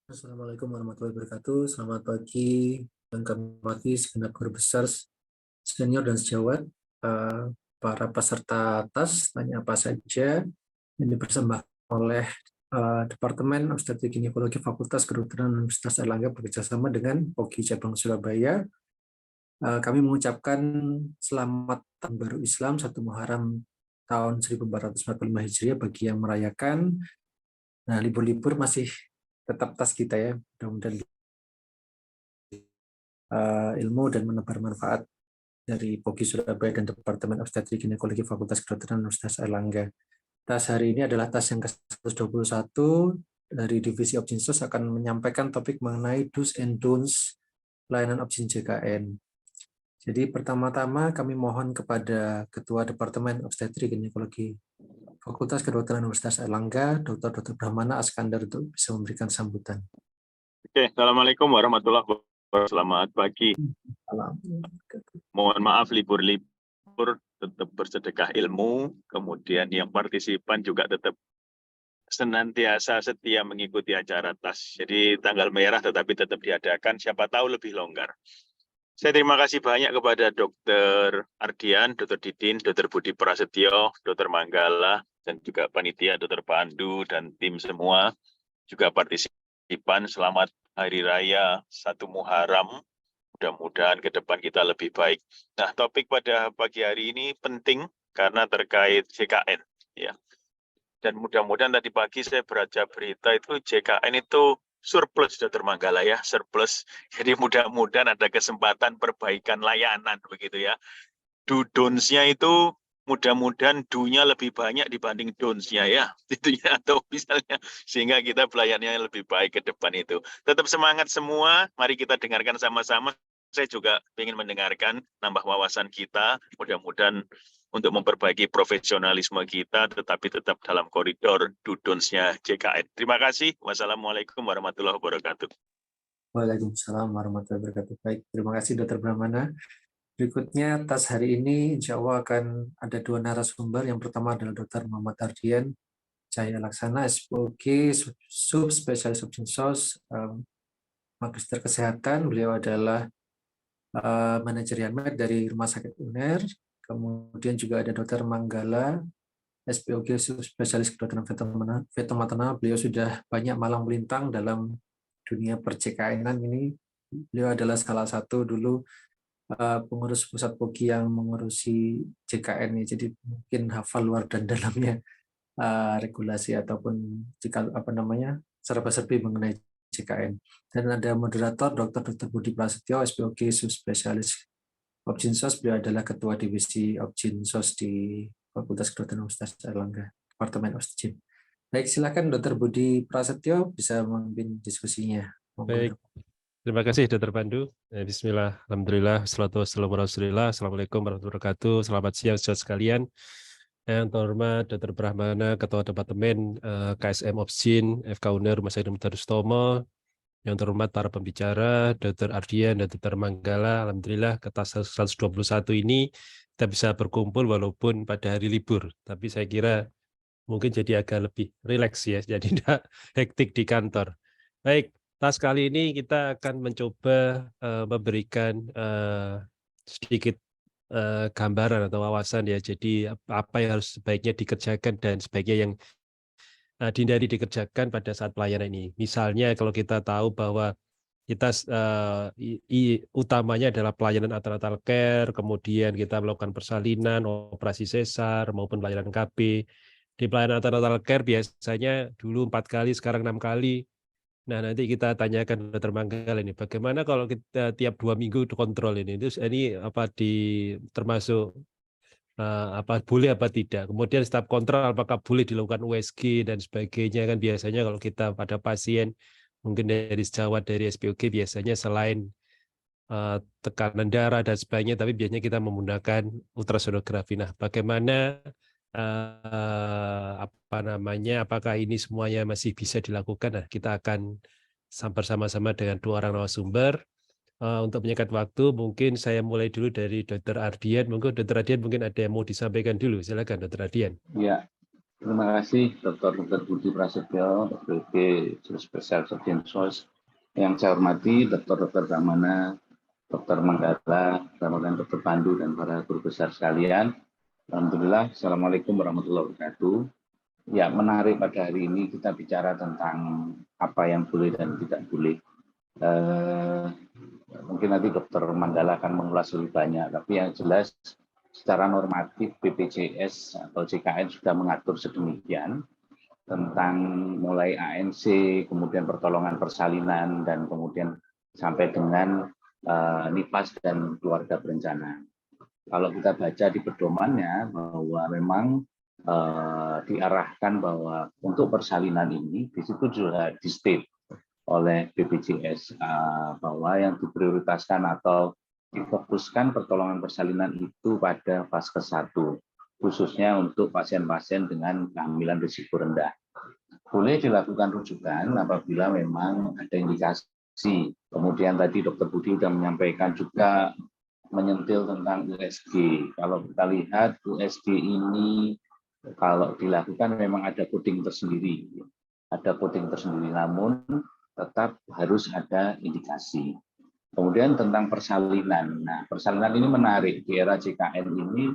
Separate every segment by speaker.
Speaker 1: Assalamualaikum warahmatullahi wabarakatuh. Selamat pagi dan kami hormati segenap guru besar, senior dan sejawat, para peserta TAS, tanya apa saja yang dipersembahkan oleh Departemen Obstetrik Ginekologi Fakultas Kedokteran Universitas Airlangga bekerjasama dengan POGI Cabang Surabaya. Kami mengucapkan selamat tahun baru Islam 1 Muharram tahun 1445 Hijriah bagi yang merayakan. Nah, libur-libur masih tetap TAS kita ya, mudah-mudahan ilmu dan menebar manfaat dari POGI Surabaya dan Departemen Obstetrik Ginekologi Fakultas Kedokteran Universitas Airlangga. TAS hari ini adalah TAS yang ke-121 dari Divisi Obstinsos akan menyampaikan topik mengenai Do's and Don'ts pelayanan Obstin JKN. Jadi pertama-tama kami mohon kepada Ketua Departemen Obstetrik Ginekologi Fakultas Kedokteran Universitas Airlangga, Dr. Brahmana Askandar untuk bisa memberikan sambutan.
Speaker 2: Oke, Assalamualaikum warahmatullahi wabarakatuh. Selamat pagi.
Speaker 1: Salam.
Speaker 2: Mohon maaf libur-libur, tetap bersedekah ilmu, kemudian yang partisipan juga tetap senantiasa setia mengikuti acara TAS. Jadi tanggal merah tetapi tetap diadakan, siapa tahu lebih longgar. Saya terima kasih banyak kepada Dr. Ardian, Dr. Didin, Dr. Budi Prasetyo, Dr. Manggala, dan juga panitia Dr. Pandu dan tim semua, juga partisipan. Selamat Hari Raya 1 Muharram. Mudah-mudahan ke depan kita lebih baik. Nah, topik pada pagi hari ini penting karena terkait JKN. Ya. Dan mudah-mudahan tadi pagi saya baca berita itu JKN itu surplus, Dr. Manggala ya, surplus. Jadi mudah-mudahan ada kesempatan perbaikan layanan begitu ya. Don'ts-nya itu mudah-mudahan do-nya lebih banyak dibanding don'ts-nya ya. Itu ya, atau misalnya sehingga kita pelayanannya lebih baik ke depan itu. Tetap semangat semua, mari kita dengarkan sama-sama. Saya juga ingin mendengarkan nambah wawasan kita, mudah-mudahan untuk memperbaiki profesionalisme kita, tetapi tetap dalam koridor do-don'ts-nya JKN. Terima kasih. Wassalamualaikum warahmatullahi wabarakatuh.
Speaker 1: Waalaikumsalam warahmatullahi wabarakatuh. Baik, terima kasih Dr. Brahmana. Berikutnya, TAS hari ini insya Allah akan ada 2 narasumber. Yang pertama adalah Dr. Muhammad Ardian Cahaya Laksana, SPOG, Subspesialis Obstinsos, Magister Kesehatan. Beliau adalah manajer Yanmed dari Rumah Sakit UNER. Kemudian juga ada Dr. Manggala, SPOG Subspesialis Kedokteran Fetal Maternal. Beliau sudah banyak malang melintang dalam dunia per-JKN-an ini. Beliau adalah salah satu dulu pengurus pusat POGI yang mengurusi JKN ini, jadi mungkin hafal luar dan dalamnya regulasi ataupun serba-serbi mengenai JKN. Dan ada moderator Dr. Budi Prasetyo, SPOG Subspesialis Obstinsos. Beliau adalah Ketua Divisi Obstinsos di Fakultas Kedokteran Universitas Airlangga, Departemen Obstin. Baik, silakan Dr. Budi Prasetyo bisa memimpin diskusinya.
Speaker 3: Baik, terima kasih Dr. Pandu. Bismillah, Alhamdulillah, wassalatu wassalamu ala Rasulillah. Assalamualaikum warahmatullahi wabarakatuh. Selamat siang saudara sekalian. Yang terhormat Dr. Brahmana, Ketua Departemen KSM Obstin, FK UNER, Rumah Sakit Darus Tomo. Yang terhormat para pembicara, Dr. Ardian dan Dr. Manggala. Alhamdulillah, ke TAS 121 ini kita bisa berkumpul walaupun pada hari libur. Tapi saya kira mungkin jadi agak lebih rileks ya, jadi tidak hektik di kantor. Baik, TAS kali ini kita akan mencoba memberikan sedikit gambaran atau wawasan ya. Jadi apa yang harus sebaiknya dikerjakan dan sebaiknya yang dihindari dikerjakan pada saat pelayanan ini. Misalnya kalau kita tahu bahwa kita utamanya adalah pelayanan antenatal care, kemudian kita melakukan persalinan, operasi sesar maupun pelayanan KB. Di pelayanan antenatal care biasanya dulu 4 kali, sekarang 6 kali. Nah, nanti kita tanyakan Dr. Manggala ini, bagaimana kalau kita tiap 2 minggu kontrol ini? Terus ini termasuk boleh apa tidak? Kemudian setiap kontrol apakah boleh dilakukan USG dan sebagainya, kan biasanya kalau kita pada pasien mungkin dari sejawat dari SPOG biasanya selain tekanan darah dan sebagainya, tapi biasanya kita menggunakan ultrasonografi. Nah, bagaimana apakah ini semuanya masih bisa dilakukan? Nah, kita akan bersama-sama dengan 2 orang narasumber. Untuk menyingkat waktu, mungkin saya mulai dulu dari Dr. Ardian. Mungkin Dr. Ardian mungkin ada yang mau disampaikan dulu. Silakan Dr. Ardian.
Speaker 4: Ya, Terima kasih Dr. Budi Prasetyo, FPP, Spesial Sarjana yang saya hormati Dr. Brahmana, Dr. Manggala, kemudian Dr. Pandu dan para guru besar sekalian. Alhamdulillah, Assalamualaikum warahmatullahi wabarakatuh. Ya, menarik pada hari ini kita bicara tentang apa yang boleh dan tidak boleh. Mungkin nanti Dr. Manggala akan mengulas lebih banyak, tapi yang jelas secara normatif BPJS atau JKN sudah mengatur sedemikian tentang mulai ANC, kemudian pertolongan persalinan, dan kemudian sampai dengan NIPAS dan keluarga berencana. Kalau kita baca di pedomannya bahwa memang diarahkan bahwa untuk persalinan ini di situ juga di state oleh BPJS bahwa yang diprioritaskan atau difokuskan pertolongan persalinan itu pada fase 1, khususnya untuk pasien-pasien dengan kehamilan risiko rendah. Boleh dilakukan rujukan apabila memang ada indikasi. Kemudian tadi Dr. Budi sudah menyampaikan juga menyentil tentang USG. Kalau kita lihat USG ini kalau dilakukan memang ada coding tersendiri. Ada coding tersendiri, namun tetap harus ada indikasi. Kemudian tentang persalinan. Nah, persalinan ini menarik di era JKN ini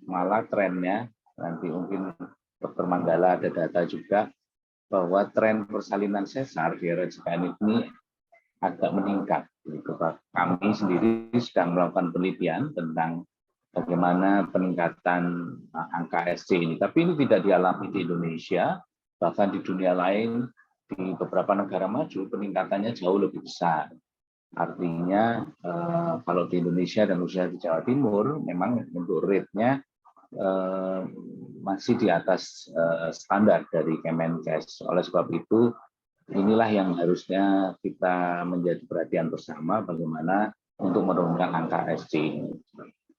Speaker 4: malah trennya nanti mungkin Dr. Manggala ada data juga bahwa tren persalinan sesar di era JKN ini agak meningkat. Kami sendiri sedang melakukan penelitian tentang bagaimana peningkatan angka SC ini. Tapi ini tidak dialami di Indonesia, bahkan di dunia lain, di beberapa negara maju peningkatannya jauh lebih besar. Artinya kalau di Indonesia dan khususnya di Jawa Timur memang untuk rate-nya masih di atas standar dari Kemenkes. Oleh sebab itu inilah yang harusnya kita menjadi perhatian bersama bagaimana untuk menurunkan angka SC.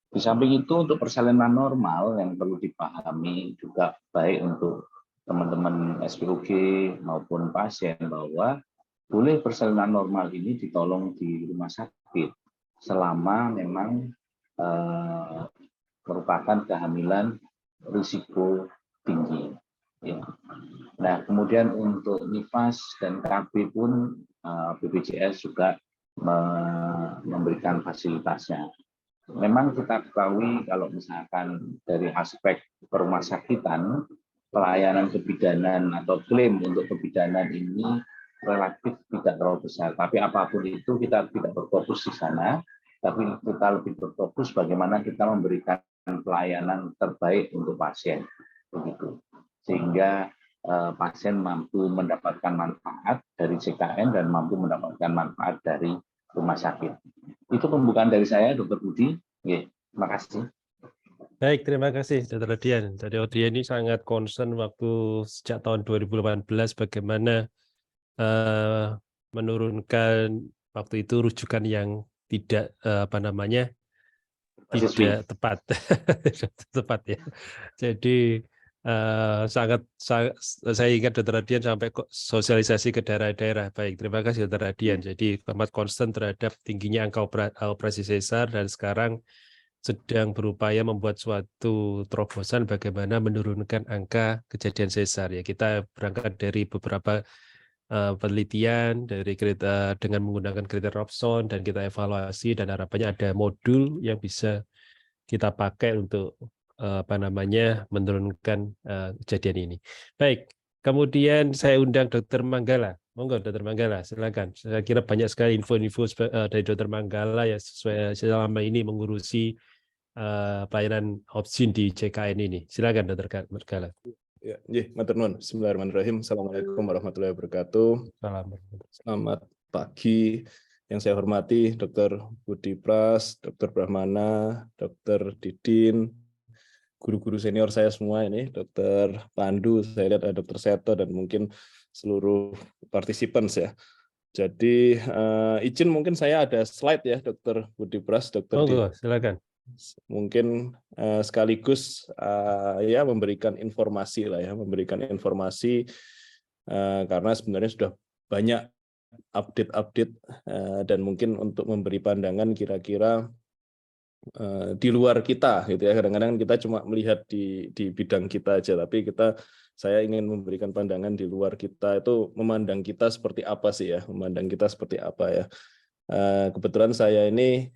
Speaker 4: Di samping itu untuk persalinan normal yang perlu dipahami juga baik untuk teman-teman SPOG maupun pasien bahwa boleh persalinan normal ini ditolong di rumah sakit selama memang merupakan kehamilan risiko tinggi. Ya. Nah, kemudian untuk NIPAS dan KB pun BPJS juga memberikan fasilitasnya. Memang kita ketahui kalau misalkan dari aspek perumahsakitan, pelayanan kebidanan atau klaim untuk kebidanan ini relatif tidak terlalu besar. Tapi apapun itu kita tidak berfokus di sana, tapi kita lebih berfokus bagaimana kita memberikan pelayanan terbaik untuk pasien. Begitu. Sehingga pasien mampu mendapatkan manfaat dari JKN dan mampu mendapatkan manfaat dari rumah sakit. Itu pembukaan dari saya, Dr. Budi. Terima kasih.
Speaker 3: Baik, terima kasih Dr. Radian. Jadi Radian ini sangat concern waktu sejak tahun 2018 bagaimana menurunkan waktu itu rujukan yang tidak tidak tepat, tepat ya. Jadi sangat saya ingat Dr. Radian sampai sosialisasi ke daerah-daerah. Baik, terima kasih Dr. Radian. Jadi amat concern terhadap tingginya angka operasi sesar dan sekarang sedang berupaya membuat suatu terobosan bagaimana menurunkan angka kejadian sesar. Ya, kita berangkat dari beberapa penelitian dengan menggunakan kriteria Robson dan kita evaluasi dan harapannya ada modul yang bisa kita pakai untuk menurunkan kejadian ini. Baik, kemudian saya undang Dr. Manggala. Monggo Dr. Manggala, silakan. Saya kira banyak sekali info-info dari Dr. Manggala ya sesuai selama ini mengurusi pelayanan opsin di JKN ini. Silakan Dr. Manggala.
Speaker 5: Ya, matur nuwun. Bismillahirrahmanirrahim. Assalamualaikum warahmatullahi wabarakatuh. Selamat pagi. Yang saya hormati Dr. Budi Pras, Dr. Brahmana, Dr. Didin, guru-guru senior saya semua ini, Dr. Pandu, saya lihat ada Dr. Seto dan mungkin seluruh participants ya. Jadi izin mungkin saya ada slide ya Dr. Budi Pras, Dr.
Speaker 3: Didin. Silakan.
Speaker 5: Mungkin sekaligus ya memberikan informasi lah ya, memberikan informasi karena sebenarnya sudah banyak update dan mungkin untuk memberi pandangan kira-kira di luar kita gitu ya. Kadang-kadang kita cuma melihat di bidang kita aja, tapi saya ingin memberikan pandangan di luar kita itu memandang kita seperti apa sih ya, memandang kita seperti apa ya. Kebetulan saya ini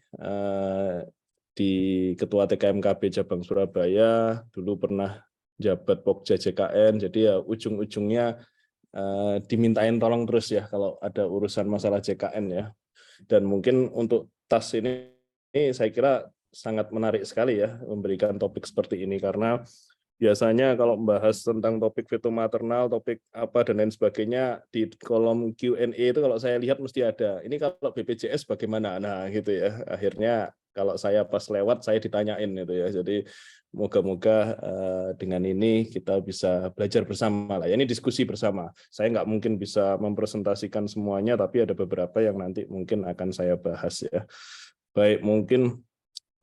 Speaker 5: di Ketua TKMKB Cabang Surabaya, dulu pernah jabat Pokja JKN, jadi ya ujung-ujungnya dimintain tolong terus ya kalau ada urusan masalah JKN ya. Dan mungkin untuk TAS ini saya kira sangat menarik sekali ya memberikan topik seperti ini, karena biasanya kalau membahas tentang topik feto maternal, topik apa dan lain sebagainya di kolom Q&A itu kalau saya lihat mesti ada, ini kalau BPJS bagaimana? Nah gitu ya, akhirnya kalau saya pas lewat saya ditanyain gitu ya. Jadi moga-moga dengan ini kita bisa belajar bersama lah. Ya, ini diskusi bersama. Saya nggak mungkin bisa mempresentasikan semuanya, tapi ada beberapa yang nanti mungkin akan saya bahas ya. Baik, mungkin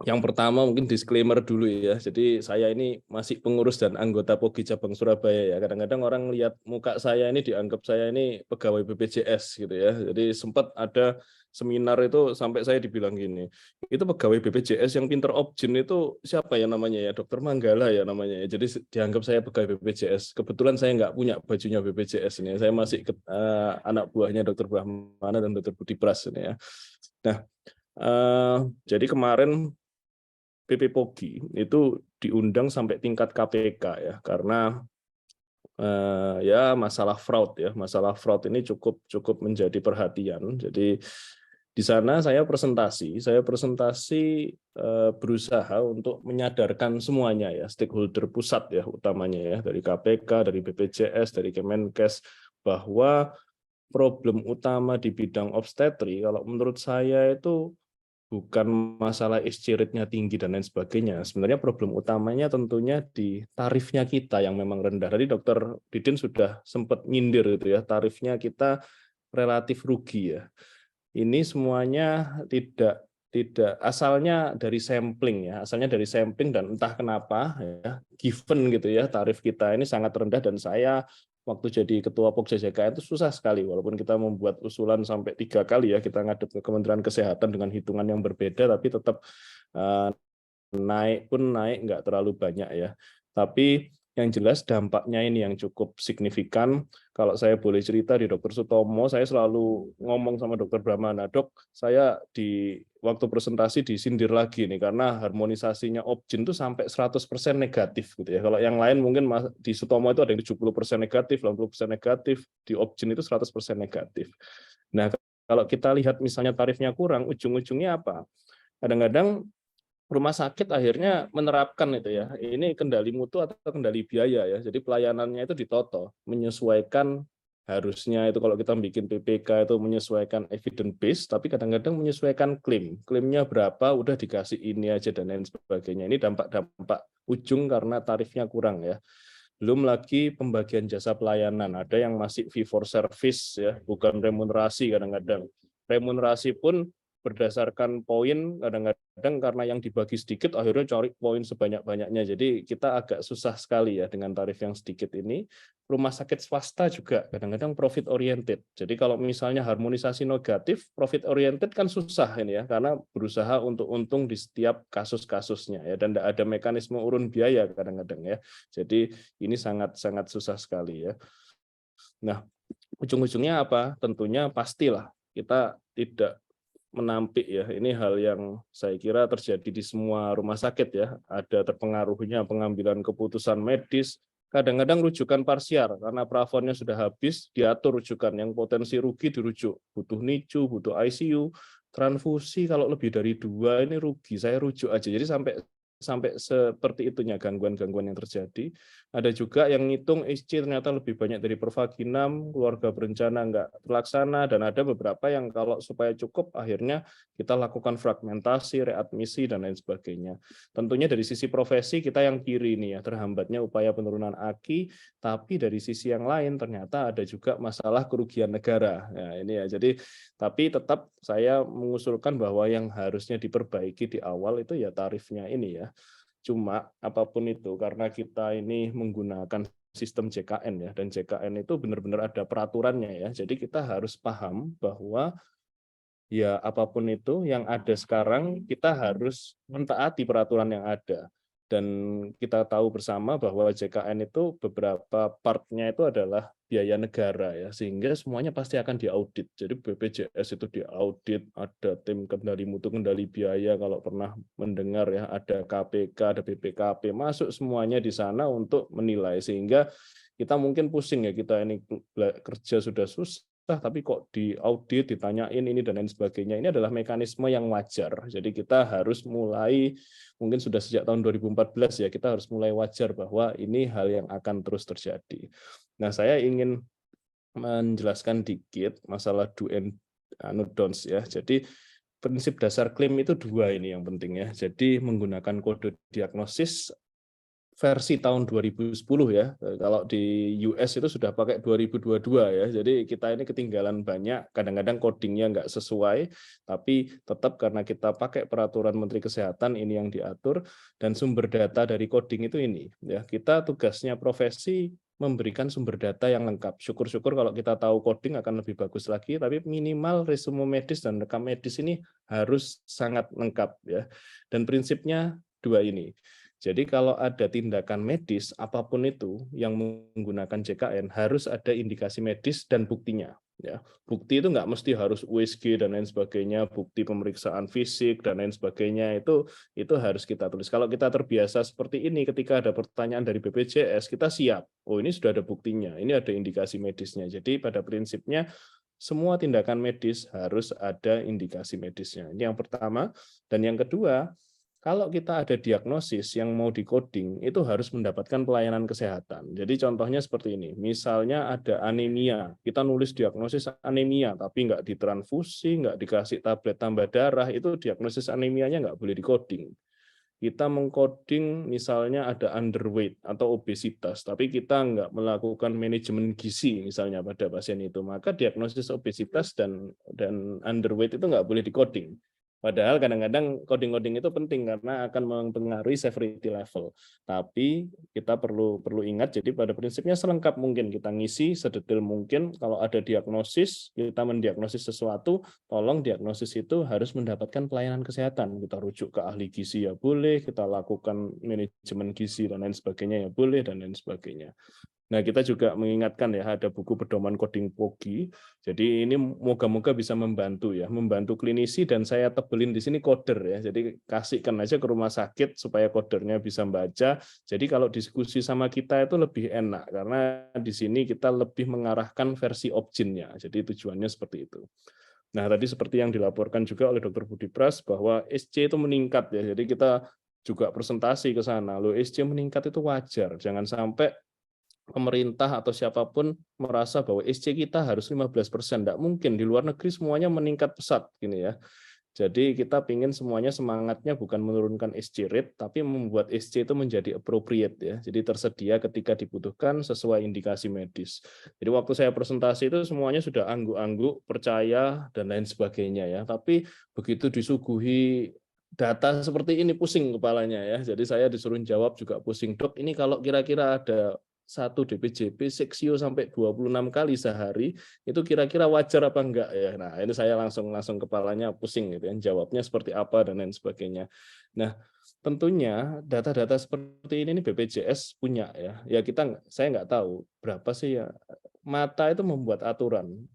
Speaker 5: yang pertama mungkin disclaimer dulu ya. Jadi saya ini masih pengurus dan anggota POGI Cabang Surabaya ya. Kadang-kadang orang lihat muka saya ini dianggap saya ini pegawai BPJS gitu ya. Jadi sempat ada seminar itu sampai saya dibilang gini, itu pegawai BPJS yang pinter objin itu siapa ya namanya ya, Dokter Manggala ya namanya ya. Jadi dianggap saya pegawai BPJS. Kebetulan saya nggak punya bajunya BPJS ini. Saya masih anak buahnya Dokter Brahmana dan Dokter Budi Pras ini ya. Nah, jadi kemarin PP POGI itu diundang sampai tingkat KPK ya, karena ya masalah fraud ini cukup menjadi perhatian. Jadi di sana saya presentasi berusaha untuk menyadarkan semuanya ya, stakeholder pusat ya utamanya ya, dari KPK, dari BPJS, dari Kemenkes, bahwa problem utama di bidang obstetri kalau menurut saya itu bukan masalah exchange rate-nya tinggi dan lain sebagainya. Sebenarnya problem utamanya tentunya di tarifnya kita yang memang rendah. Tadi Dr. Didin sudah sempat nyindir gitu ya, tarifnya kita relatif rugi ya. Ini semuanya tidak asalnya dari sampling ya, asalnya dari sampling, dan entah kenapa ya, given gitu ya, tarif kita ini sangat rendah. Dan saya waktu jadi ketua Pokja JKN itu susah sekali, walaupun kita membuat usulan sampai 3 kali ya, kita ngadep ke Kementerian Kesehatan dengan hitungan yang berbeda, tapi tetap naik nggak terlalu banyak ya. Tapi yang jelas dampaknya ini yang cukup signifikan. Kalau saya boleh cerita di Dr. Sutomo, saya selalu ngomong sama Dr. Brahmana, Dok, saya di waktu presentasi disindir lagi nih, karena harmonisasinya Opjin itu sampai 100% negatif gitu ya. Kalau yang lain mungkin di Sutomo itu ada yang 70% negatif, 80% negatif, di Opjin itu 100% negatif. Nah, kalau kita lihat misalnya tarifnya kurang, ujung-ujungnya apa? Kadang-kadang rumah sakit akhirnya menerapkan itu ya, ini kendali mutu atau kendali biaya ya, jadi pelayanannya itu ditoto, menyesuaikan, harusnya itu kalau kita bikin PPK itu menyesuaikan evidence base, tapi kadang-kadang menyesuaikan klaimnya berapa, udah dikasih ini aja dan lain sebagainya. Ini dampak ujung karena tarifnya kurang ya. Belum lagi pembagian jasa pelayanan, ada yang masih fee for service ya, bukan remunerasi. Kadang-kadang remunerasi pun berdasarkan poin, kadang-kadang karena yang dibagi sedikit akhirnya cari poin sebanyak-banyaknya. Jadi kita agak susah sekali ya dengan tarif yang sedikit ini. Rumah sakit swasta juga kadang-kadang profit oriented. Jadi kalau misalnya harmonisasi negatif, profit oriented kan susah ini ya, karena berusaha untuk untung di setiap kasus-kasusnya ya, dan tidak ada mekanisme urun biaya kadang-kadang ya. Jadi ini sangat-sangat susah sekali ya. Nah, ujung-ujungnya apa? Tentunya pastilah kita tidak menampik ya, ini hal yang saya kira terjadi di semua rumah sakit ya, ada terpengaruhnya pengambilan keputusan medis, kadang-kadang rujukan parsial karena plafonnya sudah habis, diatur rujukan yang potensi rugi dirujuk, butuh NICU, butuh ICU, transfusi kalau lebih dari 2 ini rugi, saya rujuk aja. Jadi sampai seperti itunya gangguan-gangguan yang terjadi. Ada juga yang ngitung SC ternyata lebih banyak dari Pervaginam, keluarga berencana nggak terlaksana, dan ada beberapa yang kalau supaya cukup akhirnya kita lakukan fragmentasi, readmisi, dan lain sebagainya. Tentunya dari sisi profesi kita yang kiri nih ya, terhambatnya upaya penurunan AKI, tapi dari sisi yang lain ternyata ada juga masalah kerugian negara. Nah, ini ya, jadi tapi tetap saya mengusulkan bahwa yang harusnya diperbaiki di awal itu ya tarifnya ini ya. Cuma apapun itu, karena kita ini menggunakan sistem JKN ya, dan JKN itu benar-benar ada peraturannya ya. Jadi kita harus paham bahwa ya apapun itu yang ada sekarang, kita harus mentaati peraturan yang ada. Dan kita tahu bersama bahwa JKN itu beberapa partnya itu adalah biaya negara ya, sehingga semuanya pasti akan diaudit. Jadi BPJS itu diaudit, ada tim kendali mutu, kendali biaya, kalau pernah mendengar ya, ada KPK, ada BPKP, masuk semuanya di sana untuk menilai, sehingga kita mungkin pusing ya, kita ini kerja sudah susah, tapi kok diaudit, ditanyain ini dan lain sebagainya. Ini adalah mekanisme yang wajar. Jadi kita harus mulai, mungkin sudah sejak tahun 2014 ya, kita harus mulai wajar bahwa ini hal yang akan terus terjadi. Nah, saya ingin menjelaskan dikit masalah do and don'ts ya. Jadi prinsip dasar klaim itu dua ini yang penting ya. Jadi menggunakan kode diagnosis versi tahun 2010 ya. Kalau di US itu sudah pakai 2022 ya. Jadi kita ini ketinggalan banyak, kadang-kadang codingnya nggak sesuai, tapi tetap karena kita pakai peraturan Menteri Kesehatan ini yang diatur, dan sumber data dari coding itu ini ya. Kita tugasnya profesi memberikan sumber data yang lengkap. Syukur-syukur kalau kita tahu coding akan lebih bagus lagi, tapi minimal resume medis dan rekam medis ini harus sangat lengkap ya. Dan prinsipnya dua ini. Jadi kalau ada tindakan medis apapun itu yang menggunakan JKN harus ada indikasi medis dan buktinya. Ya, bukti itu nggak mesti harus USG dan lain sebagainya, bukti pemeriksaan fisik dan lain sebagainya itu harus kita tulis. Kalau kita terbiasa seperti ini, ketika ada pertanyaan dari BPJS kita siap. Oh ini sudah ada buktinya, ini ada indikasi medisnya. Jadi pada prinsipnya semua tindakan medis harus ada indikasi medisnya. Ini yang pertama. Dan yang kedua, kalau kita ada diagnosis yang mau di-coding, itu harus mendapatkan pelayanan kesehatan. Jadi contohnya seperti ini, misalnya ada anemia, kita nulis diagnosis anemia, tapi nggak ditransfusi, nggak dikasih tablet tambah darah, itu diagnosis anemianya nggak boleh di-coding. Kita mengcoding misalnya ada underweight atau obesitas, tapi kita nggak melakukan manajemen gizi misalnya pada pasien itu, maka diagnosis obesitas dan underweight itu nggak boleh di-coding. Padahal kadang-kadang coding-coding itu penting karena akan mempengaruhi severity level. Tapi kita perlu ingat, jadi pada prinsipnya selengkap mungkin kita ngisi, sedetail mungkin. Kalau ada diagnosis, kita mendiagnosis sesuatu, tolong diagnosis itu harus mendapatkan pelayanan kesehatan. Kita rujuk ke ahli gizi ya boleh, kita lakukan manajemen gizi dan lain sebagainya ya boleh, dan lain sebagainya. Nah, kita juga mengingatkan ya, ada buku pedoman coding POGI. Jadi ini moga-moga bisa membantu ya, membantu klinisi, dan saya tebelin di sini coder ya. Jadi kasihkan aja ke rumah sakit supaya codernya bisa baca. Jadi kalau diskusi sama kita itu lebih enak karena di sini kita lebih mengarahkan versi objinnya. Jadi tujuannya seperti itu. Nah, tadi seperti yang dilaporkan juga oleh Dr. Budi Pras bahwa SC itu meningkat ya. Jadi kita juga presentasi ke sana. Loh, SC meningkat itu wajar. Jangan sampai pemerintah atau siapapun merasa bahwa SC kita harus 15%. Tidak mungkin, di luar negeri semuanya meningkat pesat gini ya. Jadi kita ingin semuanya semangatnya bukan menurunkan SC rate, tapi membuat SC itu menjadi appropriate ya. Jadi tersedia ketika dibutuhkan sesuai indikasi medis. Jadi waktu saya presentasi itu semuanya sudah angguk-angguk, percaya dan lain sebagainya ya. Tapi begitu disuguhi data seperti ini pusing kepalanya ya. Jadi saya disuruh jawab juga pusing. Dok, ini kalau kira-kira ada satu DPJP seksio sampai 26 kali sehari, itu kira-kira wajar apa enggak ya. Nah, ini saya langsung kepalanya pusing gitu kan, jawabnya seperti apa dan lain sebagainya. Nah, tentunya data-data seperti ini BPJS punya ya. Ya saya nggak tahu berapa sih ya. Mata itu membuat aturan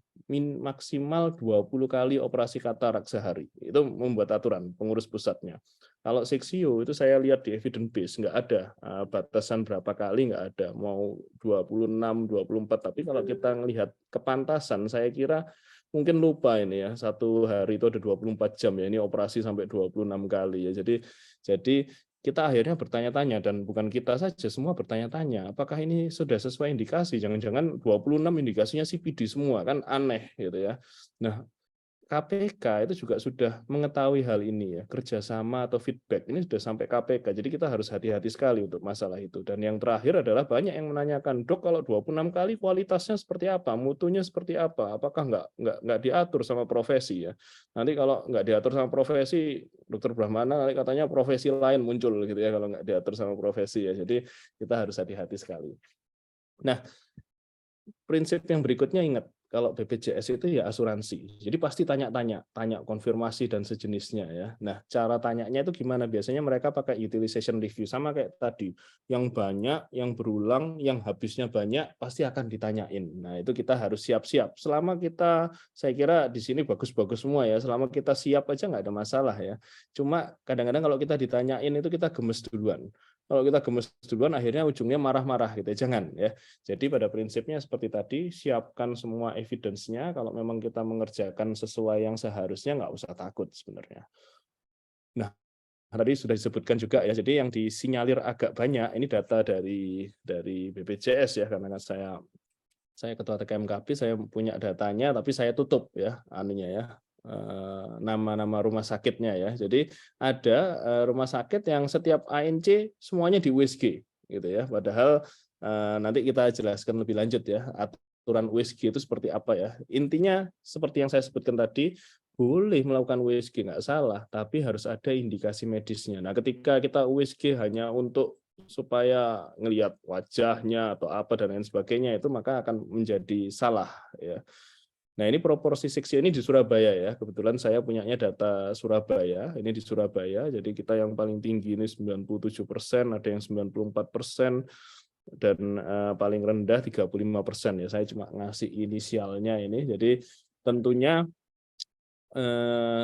Speaker 5: maksimal 20 kali operasi katarak sehari. Itu membuat aturan pengurus pusatnya. Kalau seksio itu saya lihat di evidence base, nggak ada batasan berapa kali, nggak ada. Mau 26, 24, tapi kalau kita melihat kepantasan, saya kira mungkin lupa ini ya, satu hari itu ada 24 jam ya, ini operasi sampai 26 kali ya. Jadi kita akhirnya bertanya-tanya, dan bukan kita saja, semua bertanya-tanya, apakah ini sudah sesuai indikasi? Jangan-jangan 26 indikasinya CPD semua, kan aneh gitu ya. Nah, KPK itu juga sudah mengetahui hal ini ya, kerjasama atau feedback ini sudah sampai KPK, jadi kita harus hati-hati sekali untuk masalah itu. Dan yang terakhir adalah banyak yang menanyakan, dok kalau 26 kali kualitasnya seperti apa, mutunya seperti apa, apakah nggak diatur sama profesi ya. Nanti kalau nggak diatur sama profesi, Dokter Brahmana nanti katanya profesi lain muncul gitu ya kalau nggak diatur sama profesi ya, jadi kita harus hati-hati sekali. Nah, prinsip yang berikutnya ingat, kalau BPJS itu ya asuransi. Jadi pasti tanya konfirmasi dan sejenisnya ya. Nah, cara tanyanya itu gimana? Biasanya mereka pakai utilization review sama kayak tadi. Yang banyak, yang berulang, yang habisnya banyak pasti akan ditanyain. Nah, itu kita harus siap-siap. Selama kita, saya kira di sini bagus-bagus semua ya. Selama kita siap aja nggak ada masalah ya. Cuma kadang-kadang kalau kita ditanyain itu kita gemes duluan. Kalau kita gemes duluan akhirnya ujungnya marah-marah gitu. Jangan ya. Jadi pada prinsipnya seperti tadi, siapkan semua evidence-nya. Kalau memang kita mengerjakan sesuai yang seharusnya, nggak usah takut sebenarnya. Nah, tadi sudah disebutkan juga ya. Jadi yang disinyalir agak banyak ini data dari BPJS ya, karena saya ketua TKMKP, saya punya datanya, tapi saya tutup ya anunya ya, nama-nama rumah sakitnya ya. Jadi ada rumah sakit yang setiap ANC semuanya di USG gitu ya. Padahal nanti kita jelaskan lebih lanjut ya aturan USG itu seperti apa ya. Intinya seperti yang saya sebutkan tadi, boleh melakukan USG nggak salah, tapi harus ada indikasi medisnya. Nah, ketika kita USG hanya untuk supaya ngelihat wajahnya atau apa dan lain sebagainya, itu maka akan menjadi salah ya. Nah, ini proporsi seksi ini di Surabaya ya. Kebetulan saya punyanya data Surabaya. Ini di Surabaya. Jadi kita yang paling tinggi ini 97%, ada yang 94%, dan paling rendah 35% ya. Saya cuma ngasih inisialnya ini. Jadi tentunya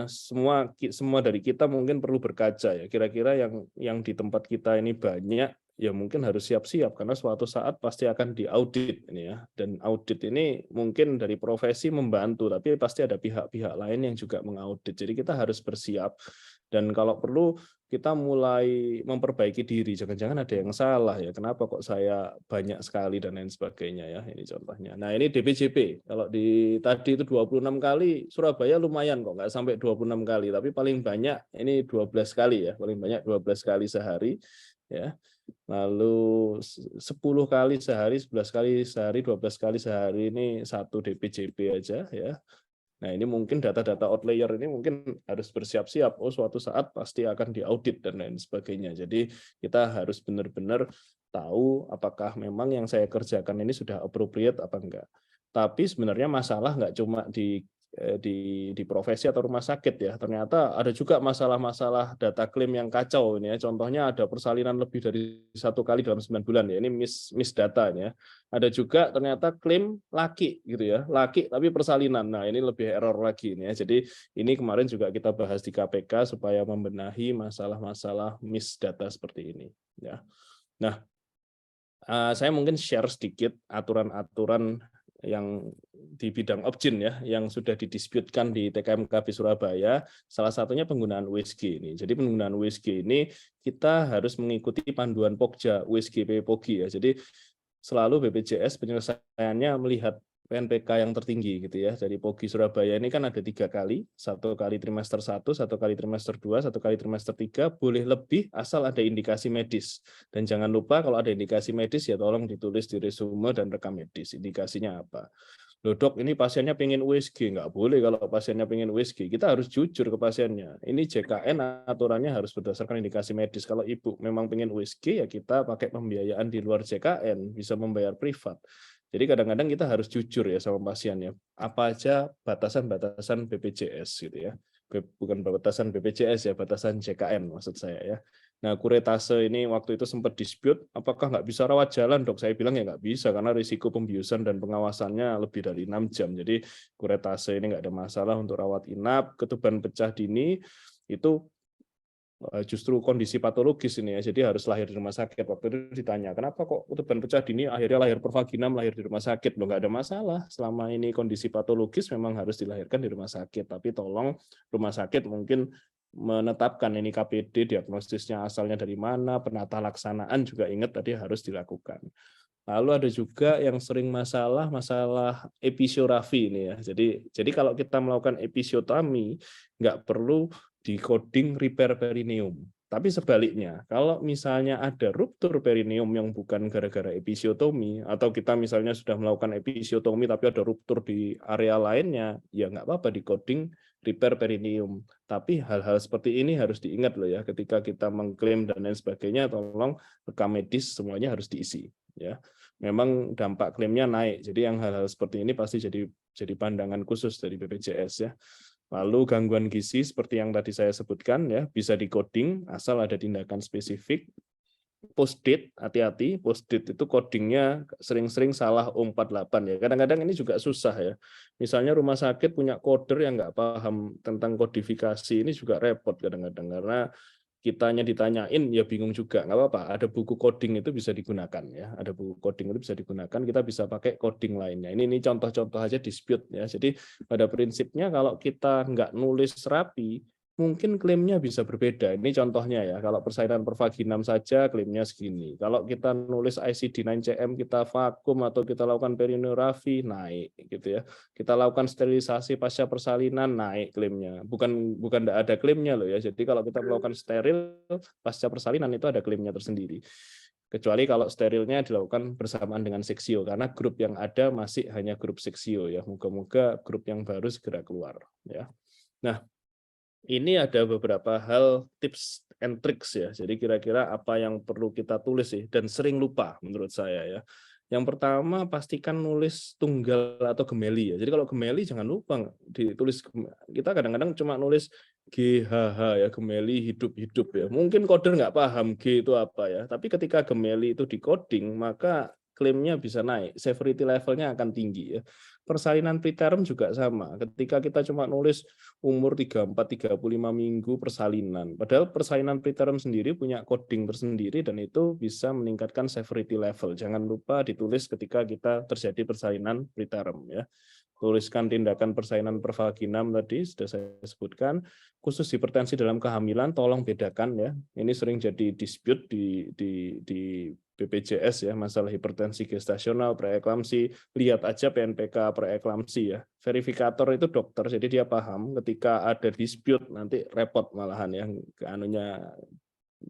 Speaker 5: semua dari kita mungkin perlu berkaca ya. Kira-kira yang di tempat kita ini banyak, ya mungkin harus siap-siap karena suatu saat pasti akan diaudit ini ya. Dan audit ini mungkin dari profesi membantu, tapi pasti ada pihak-pihak lain yang juga mengaudit. Jadi kita harus bersiap, dan kalau perlu kita mulai memperbaiki diri. Jangan-jangan ada yang salah ya. Kenapa kok saya banyak sekali dan lain sebagainya ya. Ini contohnya. Nah, ini DPJP. Kalau tadi itu 26 kali, Surabaya lumayan kok, nggak sampai 26 kali, tapi paling banyak ini 12 kali ya. Paling banyak 12 kali sehari ya. Lalu 10 kali sehari, 11 kali sehari, 12 kali sehari, ini satu DPJP aja ya. Nah, ini mungkin data-data outlier ini mungkin harus bersiap-siap. Oh, suatu saat pasti akan diaudit dan lain sebagainya. Jadi kita harus benar-benar tahu apakah memang yang saya kerjakan ini sudah appropriate apa enggak. Tapi sebenarnya masalah nggak cuma di profesi atau rumah sakit ya. Ternyata ada juga masalah-masalah data klaim yang kacau ini ya. Contohnya ada persalinan lebih dari 1 kali dalam 9 bulan ya. Ini miss data ya. Ada juga ternyata klaim laki gitu ya. Laki tapi persalinan. Nah, ini lebih error lagi ini ya. Jadi ini kemarin juga kita bahas di KPK supaya membenahi masalah-masalah miss data seperti ini ya. Nah, saya mungkin share sedikit aturan-aturan yang di bidang Opjin ya, yang sudah didisputkan di TKMKP Surabaya, salah satunya penggunaan USG ini. Jadi penggunaan USG ini kita harus mengikuti panduan Pokja, USG PPOGI ya. Jadi selalu BPJS penyelesaiannya melihat PNPK yang tertinggi gitu ya. Dari POGI Surabaya ini kan ada 3 kali, 1 kali trimester 1, 1 kali trimester 2, 1 kali trimester 3, boleh lebih asal ada indikasi medis. Dan jangan lupa kalau ada indikasi medis ya tolong ditulis di resume dan rekam medis, indikasinya apa. Loh dok, ini pasiennya pengen USG, nggak boleh kalau pasiennya pengen USG. Kita harus jujur ke pasiennya. Ini JKN aturannya harus berdasarkan indikasi medis. Kalau ibu memang pengen USG, ya kita pakai pembiayaan di luar JKN, bisa membayar privat. Jadi kadang-kadang kita harus jujur ya sama pasiennya. Apa aja batasan-batasan BPJS gitu ya. Bukan batasan BPJS ya, batasan JKN maksud saya ya. Nah, kuretase ini waktu itu sempat dispute, apakah nggak bisa rawat jalan, dok? Saya bilang ya nggak bisa, karena risiko pembiusan dan pengawasannya lebih dari 6 jam. Jadi kuretase ini nggak ada masalah untuk rawat inap, ketuban pecah dini, itu justru kondisi patologis ini ya, jadi harus lahir di rumah sakit. Waktu itu ditanya, kenapa kok ketuban pecah dini akhirnya lahir per vaginam, lahir di rumah sakit? Loh, nggak ada masalah, selama ini kondisi patologis memang harus dilahirkan di rumah sakit, tapi tolong rumah sakit mungkin menetapkan ini KPD, diagnosisnya asalnya dari mana, penata laksanaan juga ingat tadi harus dilakukan. Lalu ada juga yang sering masalah episiografi ini ya. Jadi kalau kita melakukan episiotomi nggak perlu di-coding repair perineum. Tapi sebaliknya, kalau misalnya ada ruptur perineum yang bukan gara-gara episiotomi, atau kita misalnya sudah melakukan episiotomi tapi ada ruptur di area lainnya, ya nggak apa-apa di-coding repair perineum. Tapi hal-hal seperti ini harus diingat loh ya, ketika kita mengklaim dan lain sebagainya, tolong rekam medis semuanya harus diisi. Ya. memang dampak klaimnya naik. Jadi yang hal-hal seperti ini pasti jadi pandangan khusus dari BPJS ya. Lalu gangguan gizi seperti yang tadi saya sebutkan ya, bisa di-coding asal ada tindakan spesifik. Post-it, hati-hati, post-it itu codingnya sering-sering salah O48 ya. Kadang-kadang ini juga susah ya. Misalnya rumah sakit punya coder yang nggak paham tentang kodifikasi, ini juga repot kadang-kadang karena kitanya ditanyain ya bingung juga. Nggak apa-apa, ada buku coding itu bisa digunakan ya. Ada buku coding itu bisa digunakan, kita bisa pakai coding lainnya. Ini contoh-contoh aja dispute ya. Jadi pada prinsipnya kalau kita nggak nulis rapi, mungkin klaimnya bisa berbeda. Ini contohnya ya, kalau persalinan pervaginam saja klaimnya segini. Kalau kita nulis ICD-9-CM, kita vakum atau kita lakukan perinografi, naik gitu ya. Kita lakukan sterilisasi pasca persalinan, naik klaimnya. Bukan tidak ada klaimnya loh ya. Jadi kalau kita melakukan steril pasca persalinan itu ada klaimnya tersendiri. Kecuali kalau sterilnya dilakukan bersamaan dengan seksio, karena grup yang ada masih hanya grup seksio ya. Moga-moga grup yang baru segera keluar ya. Nah, ini ada beberapa hal tips and tricks ya. Jadi kira-kira apa yang perlu kita tulis sih dan sering lupa menurut saya ya. Yang pertama pastikan nulis tunggal atau gemeli ya. Jadi kalau gemeli jangan lupa ditulis. Kita kadang-kadang cuma nulis GHH ya, gemeli hidup-hidup ya. Mungkin coder nggak paham G itu apa ya. Tapi ketika gemeli itu di coding maka klaimnya bisa naik, severity levelnya akan tinggi ya. Persalinan preterm juga sama. Ketika kita cuma nulis umur 34-35 minggu persalinan. Padahal persalinan preterm sendiri punya coding tersendiri dan itu bisa meningkatkan severity level. Jangan lupa ditulis ketika kita terjadi persalinan preterm ya. Tuliskan tindakan persalinan pervaginam tadi sudah saya sebutkan. Khusus hipertensi dalam kehamilan tolong bedakan ya. Ini sering jadi dispute di BPJS ya, masalah hipertensi gestasional, preeklamsi. Lihat aja PNPK preeklamsi ya. Verifikator itu dokter, jadi dia paham ketika ada dispute nanti repot malahan ya,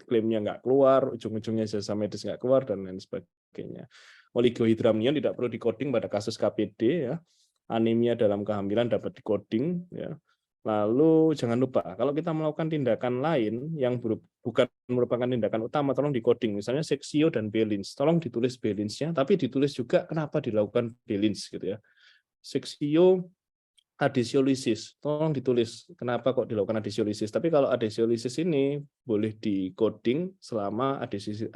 Speaker 5: klaimnya nggak keluar, ujung-ujungnya jasa medis nggak keluar dan lain sebagainya. Oligohidramnion tidak perlu di-coding pada kasus KPD ya. Anemia dalam kehamilan dapat di-coding ya. Lalu jangan lupa kalau kita melakukan tindakan lain yang bukan merupakan tindakan utama, tolong di-coding. Misalnya seksio dan Bellins, tolong ditulis Bellinsnya, tapi ditulis juga kenapa dilakukan Bellins gitu ya. Seksio adesiolisis, tolong ditulis kenapa kok dilakukan adesiolisis. Tapi kalau adesiolisis ini boleh di-coding selama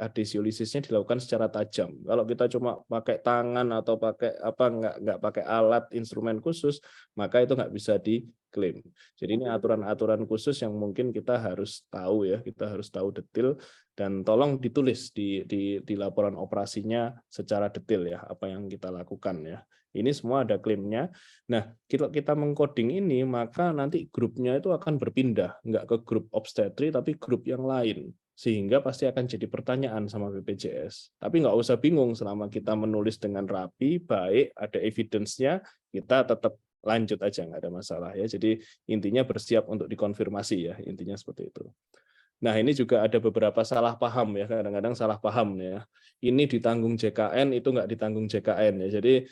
Speaker 5: adesiolisisnya dilakukan secara tajam. Kalau kita cuma pakai tangan atau pakai nggak pakai alat instrumen khusus, maka itu nggak bisa diklaim. Jadi ini aturan-aturan khusus yang mungkin kita harus tahu ya, kita harus tahu detail dan tolong ditulis di laporan operasinya secara detail ya apa yang kita lakukan ya. Ini semua ada klaimnya. Nah, kita mengcoding ini, maka nanti grupnya itu akan berpindah. Nggak ke grup obstetri, tapi grup yang lain. Sehingga pasti akan jadi pertanyaan sama BPJS. Tapi nggak usah bingung selama kita menulis dengan rapi, baik, ada evidence-nya, kita tetap lanjut aja, nggak ada masalah ya. Jadi intinya bersiap untuk dikonfirmasi ya, intinya seperti itu. Nah, ini juga ada beberapa salah paham ya, kadang-kadang salah paham ya. Ini ditanggung JKN, itu nggak ditanggung JKN ya. Jadi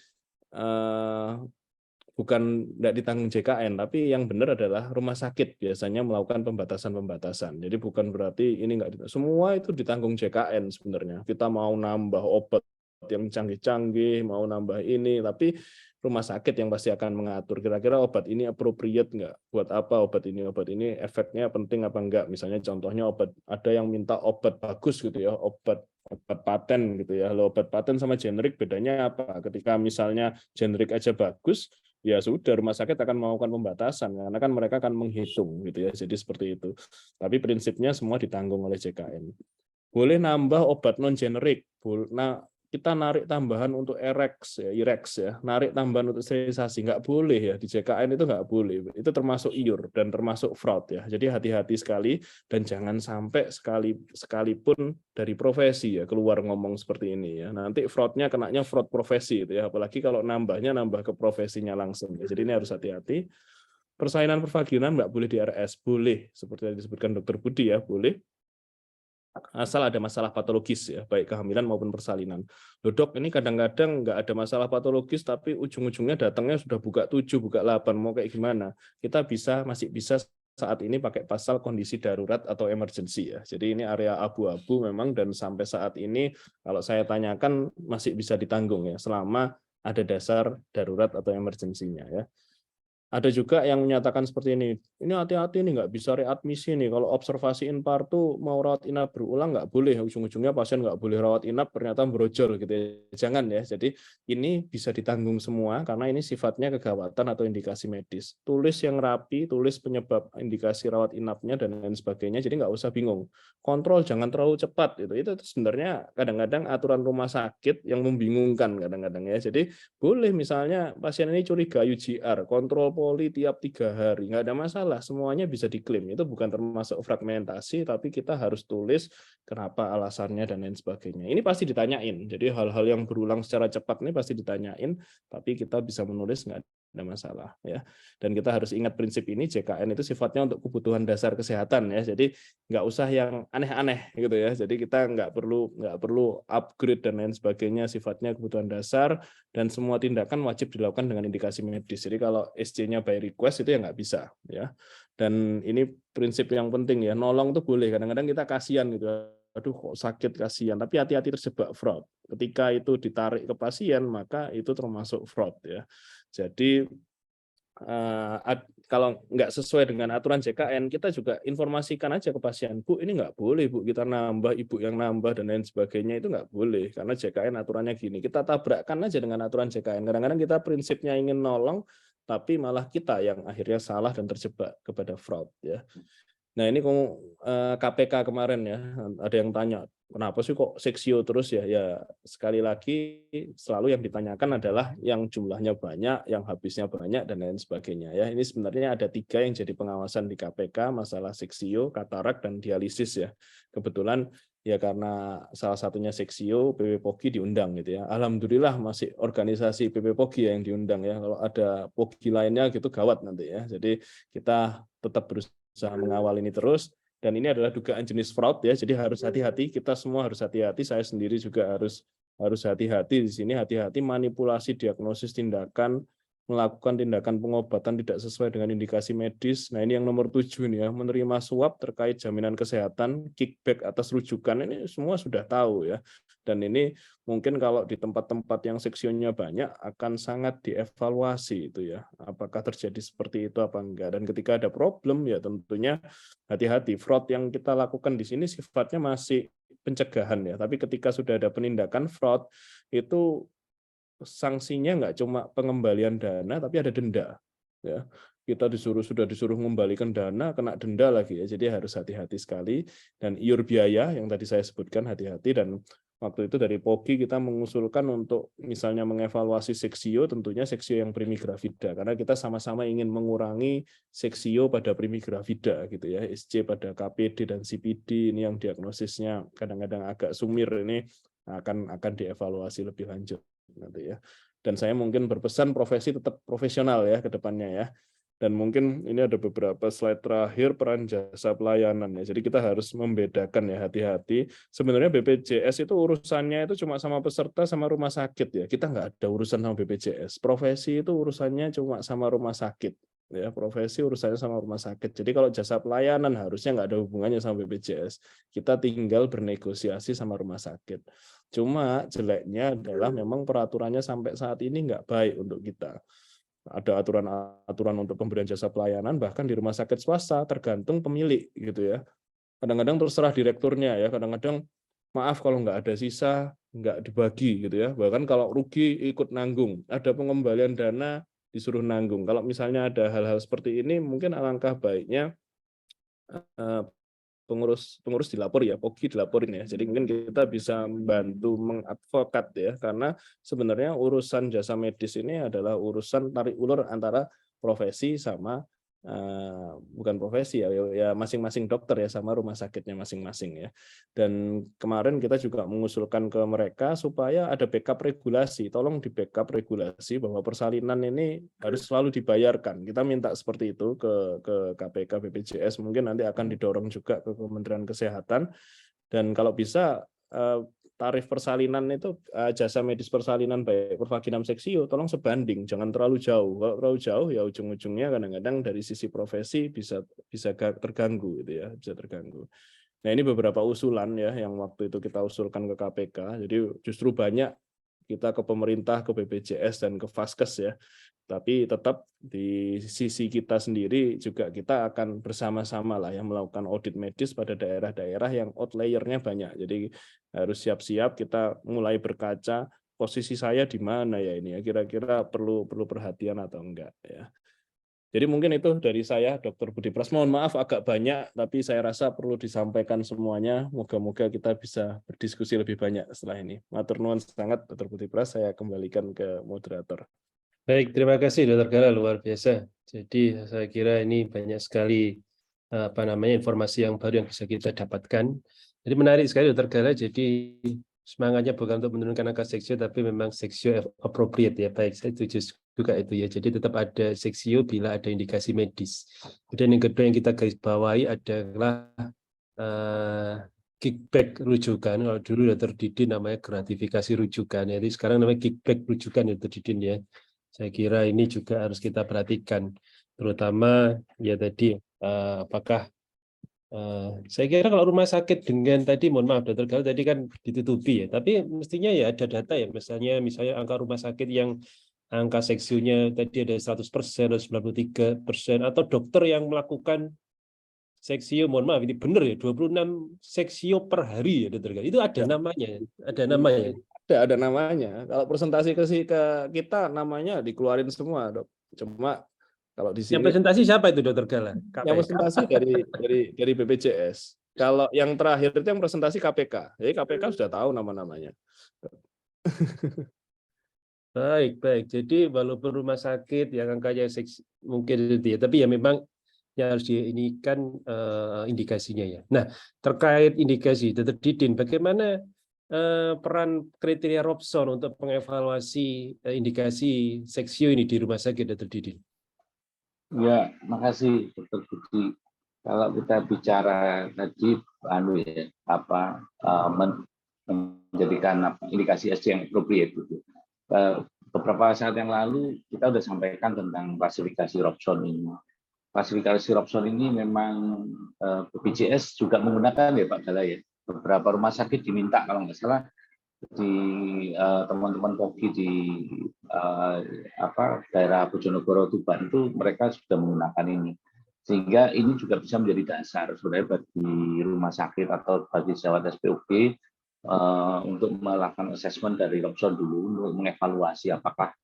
Speaker 5: bukan tidak ditanggung JKN, tapi yang benar adalah rumah sakit biasanya melakukan pembatasan-pembatasan. Jadi bukan berarti ini enggak, semua itu ditanggung JKN sebenarnya. Kita mau nambah obat yang canggih-canggih, mau nambah ini, tapi rumah sakit yang pasti akan mengatur kira-kira obat ini appropriate enggak, buat apa obat ini efeknya penting apa enggak. Misalnya contohnya obat, ada yang minta obat bagus gitu ya, obat paten gitu ya. Lo obat paten sama generik bedanya apa? Ketika misalnya generik aja bagus, ya sudah rumah sakit akan melakukan pembatasan karena kan mereka akan menghitung gitu ya. Jadi seperti itu. Tapi prinsipnya semua ditanggung oleh JKN. Boleh nambah obat non generik. Nah, kita narik tambahan untuk IREX ya, narik tambahan untuk sterilisasi nggak boleh ya, di JKN itu nggak boleh, itu termasuk IUR dan termasuk fraud ya. Jadi hati-hati sekali dan jangan sampai sekalipun dari profesi ya keluar ngomong seperti ini ya. Nanti fraudnya kenanya fraud profesi itu ya, apalagi kalau nambah ke profesinya langsung ya. Jadi ini harus hati-hati. Persalinan pervaginam nggak boleh di RS, boleh seperti yang disebutkan Dr. Budi ya, boleh. Asal ada masalah patologis ya, baik kehamilan maupun persalinan. Loh dok, ini kadang-kadang nggak ada masalah patologis, tapi ujung-ujungnya datangnya sudah buka 7, buka 8, mau kayak gimana? Kita masih bisa saat ini pakai pasal kondisi darurat atau emergency ya. Jadi ini area abu-abu memang, dan sampai saat ini kalau saya tanyakan masih bisa ditanggung ya selama ada dasar darurat atau emergency-nya ya. Ada juga yang menyatakan seperti ini hati-hati nih, nggak bisa readmisi nih, kalau observasi in partu mau rawat inap berulang nggak boleh, ujung-ujungnya pasien nggak boleh rawat inap ternyata brojol gitu ya. Jangan ya, jadi ini bisa ditanggung semua karena ini sifatnya kegawatan atau indikasi medis. Tulis yang rapi, tulis penyebab indikasi rawat inapnya dan lain sebagainya, jadi nggak usah bingung. Kontrol jangan terlalu cepat, itu sebenarnya kadang-kadang aturan rumah sakit yang membingungkan kadang-kadang ya. Jadi boleh misalnya pasien ini curiga UGR, kontrol poli tiap 3 hari, nggak ada masalah, semuanya bisa diklaim. Itu bukan termasuk fragmentasi, tapi kita harus tulis kenapa alasannya dan lain sebagainya. Ini pasti ditanyain, jadi hal-hal yang berulang secara cepat ini pasti ditanyain, tapi kita bisa menulis, nggak ada masalah ya. Dan kita harus ingat prinsip ini, JKN itu sifatnya untuk kebutuhan dasar kesehatan ya, jadi nggak usah yang aneh-aneh gitu ya. Jadi kita nggak perlu upgrade dan lain sebagainya, sifatnya kebutuhan dasar dan semua tindakan wajib dilakukan dengan indikasi medis. Jadi kalau SC-nya by request itu ya nggak bisa ya. Dan ini prinsip yang penting ya, nolong tuh boleh, kadang-kadang kita kasihan gitu, aduh kok sakit kasihan, tapi hati-hati terjebak fraud. Ketika itu ditarik ke pasien maka itu termasuk fraud ya. Jadi kalau nggak sesuai dengan aturan JKN, kita juga informasikan aja ke pasien, Bu, ini nggak boleh, Bu, kita nambah, Ibu yang nambah, dan lain sebagainya, itu nggak boleh, karena JKN aturannya gini. Kita tabrakkan aja dengan aturan JKN. Kadang-kadang kita prinsipnya ingin nolong, tapi malah kita yang akhirnya salah dan terjebak kepada fraud. Ya. Nah ini KPK kemarin ya, ada yang tanya, kenapa sih kok seksio terus ya? Ya sekali lagi selalu yang ditanyakan adalah yang jumlahnya banyak, yang habisnya banyak dan lain sebagainya ya. Ini sebenarnya ada 3 yang jadi pengawasan di KPK, masalah seksio, katarak dan dialisis ya. Kebetulan ya karena salah satunya seksio, PP POGI diundang gitu ya. Alhamdulillah masih organisasi PP POGI yang diundang ya. Kalau ada POGI lainnya gitu gawat nanti ya. Jadi kita tetap berusaha mengawal ini terus, dan ini adalah dugaan jenis fraud ya, jadi harus hati-hati, kita semua harus hati-hati, saya sendiri juga harus hati-hati di sini, hati-hati manipulasi diagnosis tindakan, melakukan tindakan pengobatan tidak sesuai dengan indikasi medis. Nah ini yang nomor 7 nih ya, menerima suap terkait jaminan kesehatan, kickback atas rujukan, ini semua sudah tahu ya. Dan ini mungkin kalau di tempat-tempat yang seksionnya banyak akan sangat dievaluasi itu ya, apakah terjadi seperti itu apa enggak. Dan ketika ada problem ya tentunya hati-hati. Fraud yang kita lakukan di sini sifatnya masih pencegahan ya, tapi ketika sudah ada penindakan fraud itu sanksinya nggak cuma pengembalian dana, tapi ada denda. Ya, kita sudah disuruh mengembalikan dana, kena denda lagi ya. Jadi harus hati-hati sekali. Dan iur biaya yang tadi saya sebutkan, hati-hati. Dan waktu itu dari POGI kita mengusulkan untuk misalnya mengevaluasi seksio, tentunya seksio yang primigravida, karena kita sama-sama ingin mengurangi seksio pada primigravida gitu ya. SC pada KPD dan CPD ini yang diagnosisnya kadang-kadang agak sumir, ini akan dievaluasi lebih lanjut nanti ya. Dan saya mungkin berpesan profesi tetap profesional ya ke depannya ya. Dan mungkin ini ada beberapa slide terakhir peran jasa pelayanan ya. Jadi kita harus membedakan ya, hati-hati. Sebenarnya BPJS itu urusannya itu cuma sama peserta sama rumah sakit ya. Kita nggak ada urusan sama BPJS. Profesi itu urusannya cuma sama rumah sakit. Ya, profesi urusannya sama rumah sakit. Jadi kalau jasa pelayanan harusnya nggak ada hubungannya sama BPJS. Kita tinggal bernegosiasi sama rumah sakit. Cuma jeleknya adalah memang peraturannya sampai saat ini nggak baik untuk kita. Ada aturan-aturan untuk pemberian jasa pelayanan, bahkan di rumah sakit swasta tergantung pemilik gitu ya. Kadang-kadang terserah direkturnya ya. Kadang-kadang maaf kalau nggak ada sisa nggak dibagi gitu ya. Bahkan kalau rugi ikut nanggung. Ada pengembalian dana disuruh nanggung. Kalau misalnya ada hal-hal seperti ini, mungkin alangkah baiknya pengurus dilapor ya, POGI dilaporin ya. Jadi mungkin kita bisa membantu mengadvokat ya, karena sebenarnya urusan jasa medis ini adalah urusan tarik ulur antara profesi sama bukan profesi ya masing-masing dokter ya sama rumah sakitnya masing-masing ya. Dan kemarin kita juga mengusulkan ke mereka supaya ada backup regulasi, tolong di backup regulasi bahwa persalinan ini harus selalu dibayarkan. Kita minta seperti itu ke KPK BPJS, mungkin nanti akan didorong juga ke Kementerian Kesehatan. Dan kalau bisa tarif persalinan itu jasa medis persalinan baik Pervaginam Seksio tolong sebanding, jangan terlalu jauh. Kalau terlalu jauh ya ujung-ujungnya kadang-kadang dari sisi profesi bisa terganggu gitu ya, bisa terganggu. Nah, ini beberapa usulan ya yang waktu itu kita usulkan ke KPK. Jadi justru banyak kita ke pemerintah, ke BPJS dan ke Vaskes ya. Tapi tetap di sisi kita sendiri juga kita akan bersama-sama lah yang melakukan audit medis pada daerah-daerah yang outlier-nya banyak. Jadi harus siap-siap kita mulai berkaca posisi saya di mana ya ini ya, kira-kira perlu perhatian atau enggak ya. Jadi mungkin itu dari saya, Dr. Budi Pras. Mohon maaf agak banyak, tapi saya rasa perlu disampaikan semuanya. Moga-moga kita bisa berdiskusi lebih banyak setelah ini. Matur nuwun sangat, Dr. Budi Pras. Saya kembalikan ke moderator.
Speaker 3: Baik, terima kasih Dr. Gala, luar biasa. Jadi saya kira ini banyak sekali informasi yang baru yang bisa kita dapatkan. Jadi menarik sekali Dr. Gala. Jadi semangatnya bukan untuk menurunkan angka seksio, tapi memang seksio appropriate ya. Baik, saya setuju juga itu ya. Jadi tetap ada seksio bila ada indikasi medis. Kemudian yang kedua yang kita garis bawahi adalah kickback rujukan. Kalau dulu Dr. Didin namanya gratifikasi rujukan. Jadi sekarang namanya kickback rujukan Dr. Didin ya. Saya kira ini juga harus kita perhatikan, terutama ya tadi apakah saya kira kalau rumah sakit dengan tadi, mohon maaf Dr. Gal tadi kan ditutupi ya, tapi mestinya ya ada data ya, misalnya angka rumah sakit yang angka seksionya tadi ada 100%, atau 93%, atau dokter yang melakukan seksio, mohon maaf ini benar ya, 26 seksio per hari ya Dr. Gal, itu ada namanya,
Speaker 5: Ada namanya. Kalau presentasi ke kita namanya dikeluarin semua, Dok. Cuma kalau di sini
Speaker 3: yang presentasi siapa itu Dr. Gala?
Speaker 5: Yang presentasi dari BPJS. Kalau yang terakhir itu yang presentasi KPK. Jadi KPK sudah tahu nama-namanya.
Speaker 3: Baik. Jadi walaupun rumah sakit yang angkanya mungkin itu ya, tapi ya memang yang harus diinikan indikasinya ya. Nah, terkait indikasi, Dr. Didin, bagaimana peran kriteria Robson untuk mengevaluasi indikasi seksio ini di rumah sakit, Dr. Didin?
Speaker 4: Ya, makasih Dr. Budi. Kalau kita bicara tadi menjadikan indikasi SC yang appropriate gitu. Beberapa saat yang lalu kita sudah sampaikan tentang klasifikasi Robson ini. Klasifikasi Robson ini memang BPJS juga menggunakan ya Pak Gala ya. Beberapa rumah sakit diminta kalau nggak salah di teman-teman POGI di daerah Bojonegoro Tuban itu mereka sudah menggunakan ini, sehingga ini juga bisa menjadi dasar sebenarnya bagi rumah sakit atau bagi sejawat SPOG untuk melakukan assessment dari Robson dulu untuk mengevaluasi apakah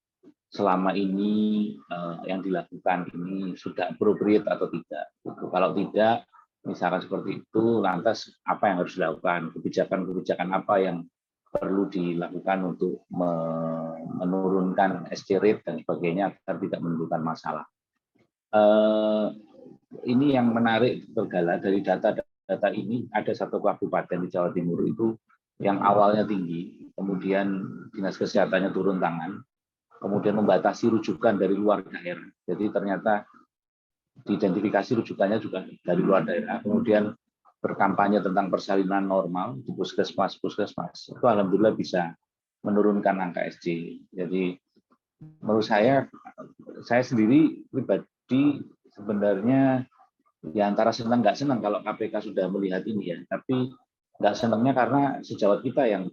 Speaker 4: selama ini yang dilakukan ini sudah appropriate atau tidak. Kalau tidak, misalkan seperti itu, lantas apa yang harus dilakukan, kebijakan-kebijakan apa yang perlu dilakukan untuk menurunkan SC rate dan sebagainya agar tidak menimbulkan masalah. Ini yang menarik Gala, dari data ini ada satu kabupaten di Jawa Timur itu yang awalnya tinggi, kemudian dinas kesehatannya turun tangan, kemudian membatasi rujukan dari luar daerah. Jadi ternyata diidentifikasi rujukannya juga dari luar daerah, kemudian berkampanye tentang persalinan normal di puskesmas, itu alhamdulillah bisa menurunkan angka SC. Jadi menurut saya sendiri pribadi sebenarnya ya antara senang nggak senang kalau KPK sudah melihat ini ya, tapi nggak senangnya karena sejawat kita yang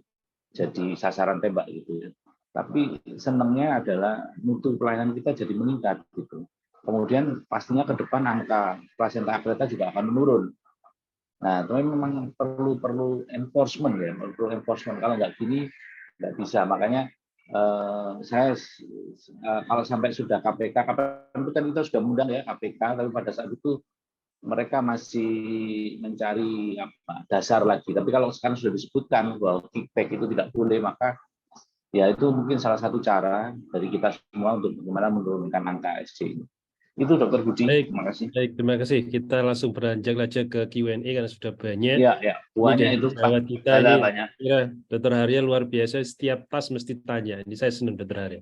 Speaker 4: jadi sasaran tembak gitu ya. Tapi senangnya adalah mutu pelayanan kita jadi meningkat gitu. Kemudian pastinya ke depan angka plasenta akreta juga akan menurun. Nah, tapi memang perlu enforcement ya, perlu enforcement. Kalau nggak gini nggak bisa. Makanya saya kalau sampai sudah KPK itu kan kita sudah mengundang ya KPK, tapi pada saat itu mereka masih mencari dasar lagi. Tapi kalau sekarang sudah disebutkan bahwa kickback itu tidak boleh, maka ya itu mungkin salah satu cara dari kita semua untuk bagaimana menurunkan angka SC ini. Itu Dr. Budi.
Speaker 3: Terima kasih. Baik, terima kasih. Kita langsung beranjak aja ke Q&A karena sudah banyak.
Speaker 4: Ya, banyak itu
Speaker 3: Pak. Kita ini banyak. Ya, Dr. Harya luar biasa, setiap tas mesti tanya. Ini saya senang Dr. Harya.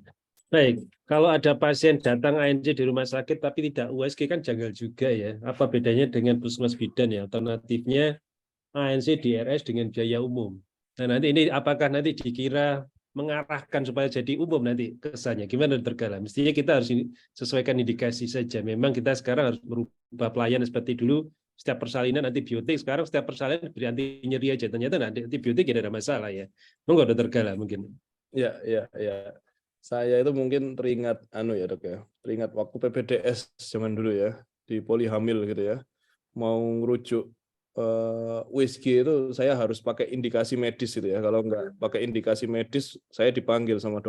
Speaker 3: Baik, kalau ada pasien datang ANC di rumah sakit tapi tidak USG kan janggal juga ya. Apa bedanya dengan puskesmas bidan ya? Alternatifnya ANC di RS dengan biaya umum. Nah, nanti ini apakah nanti dikira mengarahkan supaya jadi umum nanti kesannya? Gimana Dr. Gala? Mestinya kita harus sesuaikan indikasi saja. Memang kita sekarang harus merubah pelayanan seperti dulu, setiap persalinan antibiotik, sekarang setiap persalinan beri anti nyeri aja. Ternyata antibiotik tidak ada masalah ya. Monggo Dr. Gala mungkin.
Speaker 5: Ya. Saya itu mungkin teringat ya Dok ya. Teringat waktu PPDS zaman dulu ya, di Polihamil gitu ya. Mau ngerujuk USG itu saya harus pakai indikasi medis gitu ya. Kalau nggak pakai indikasi medis, saya dipanggil sama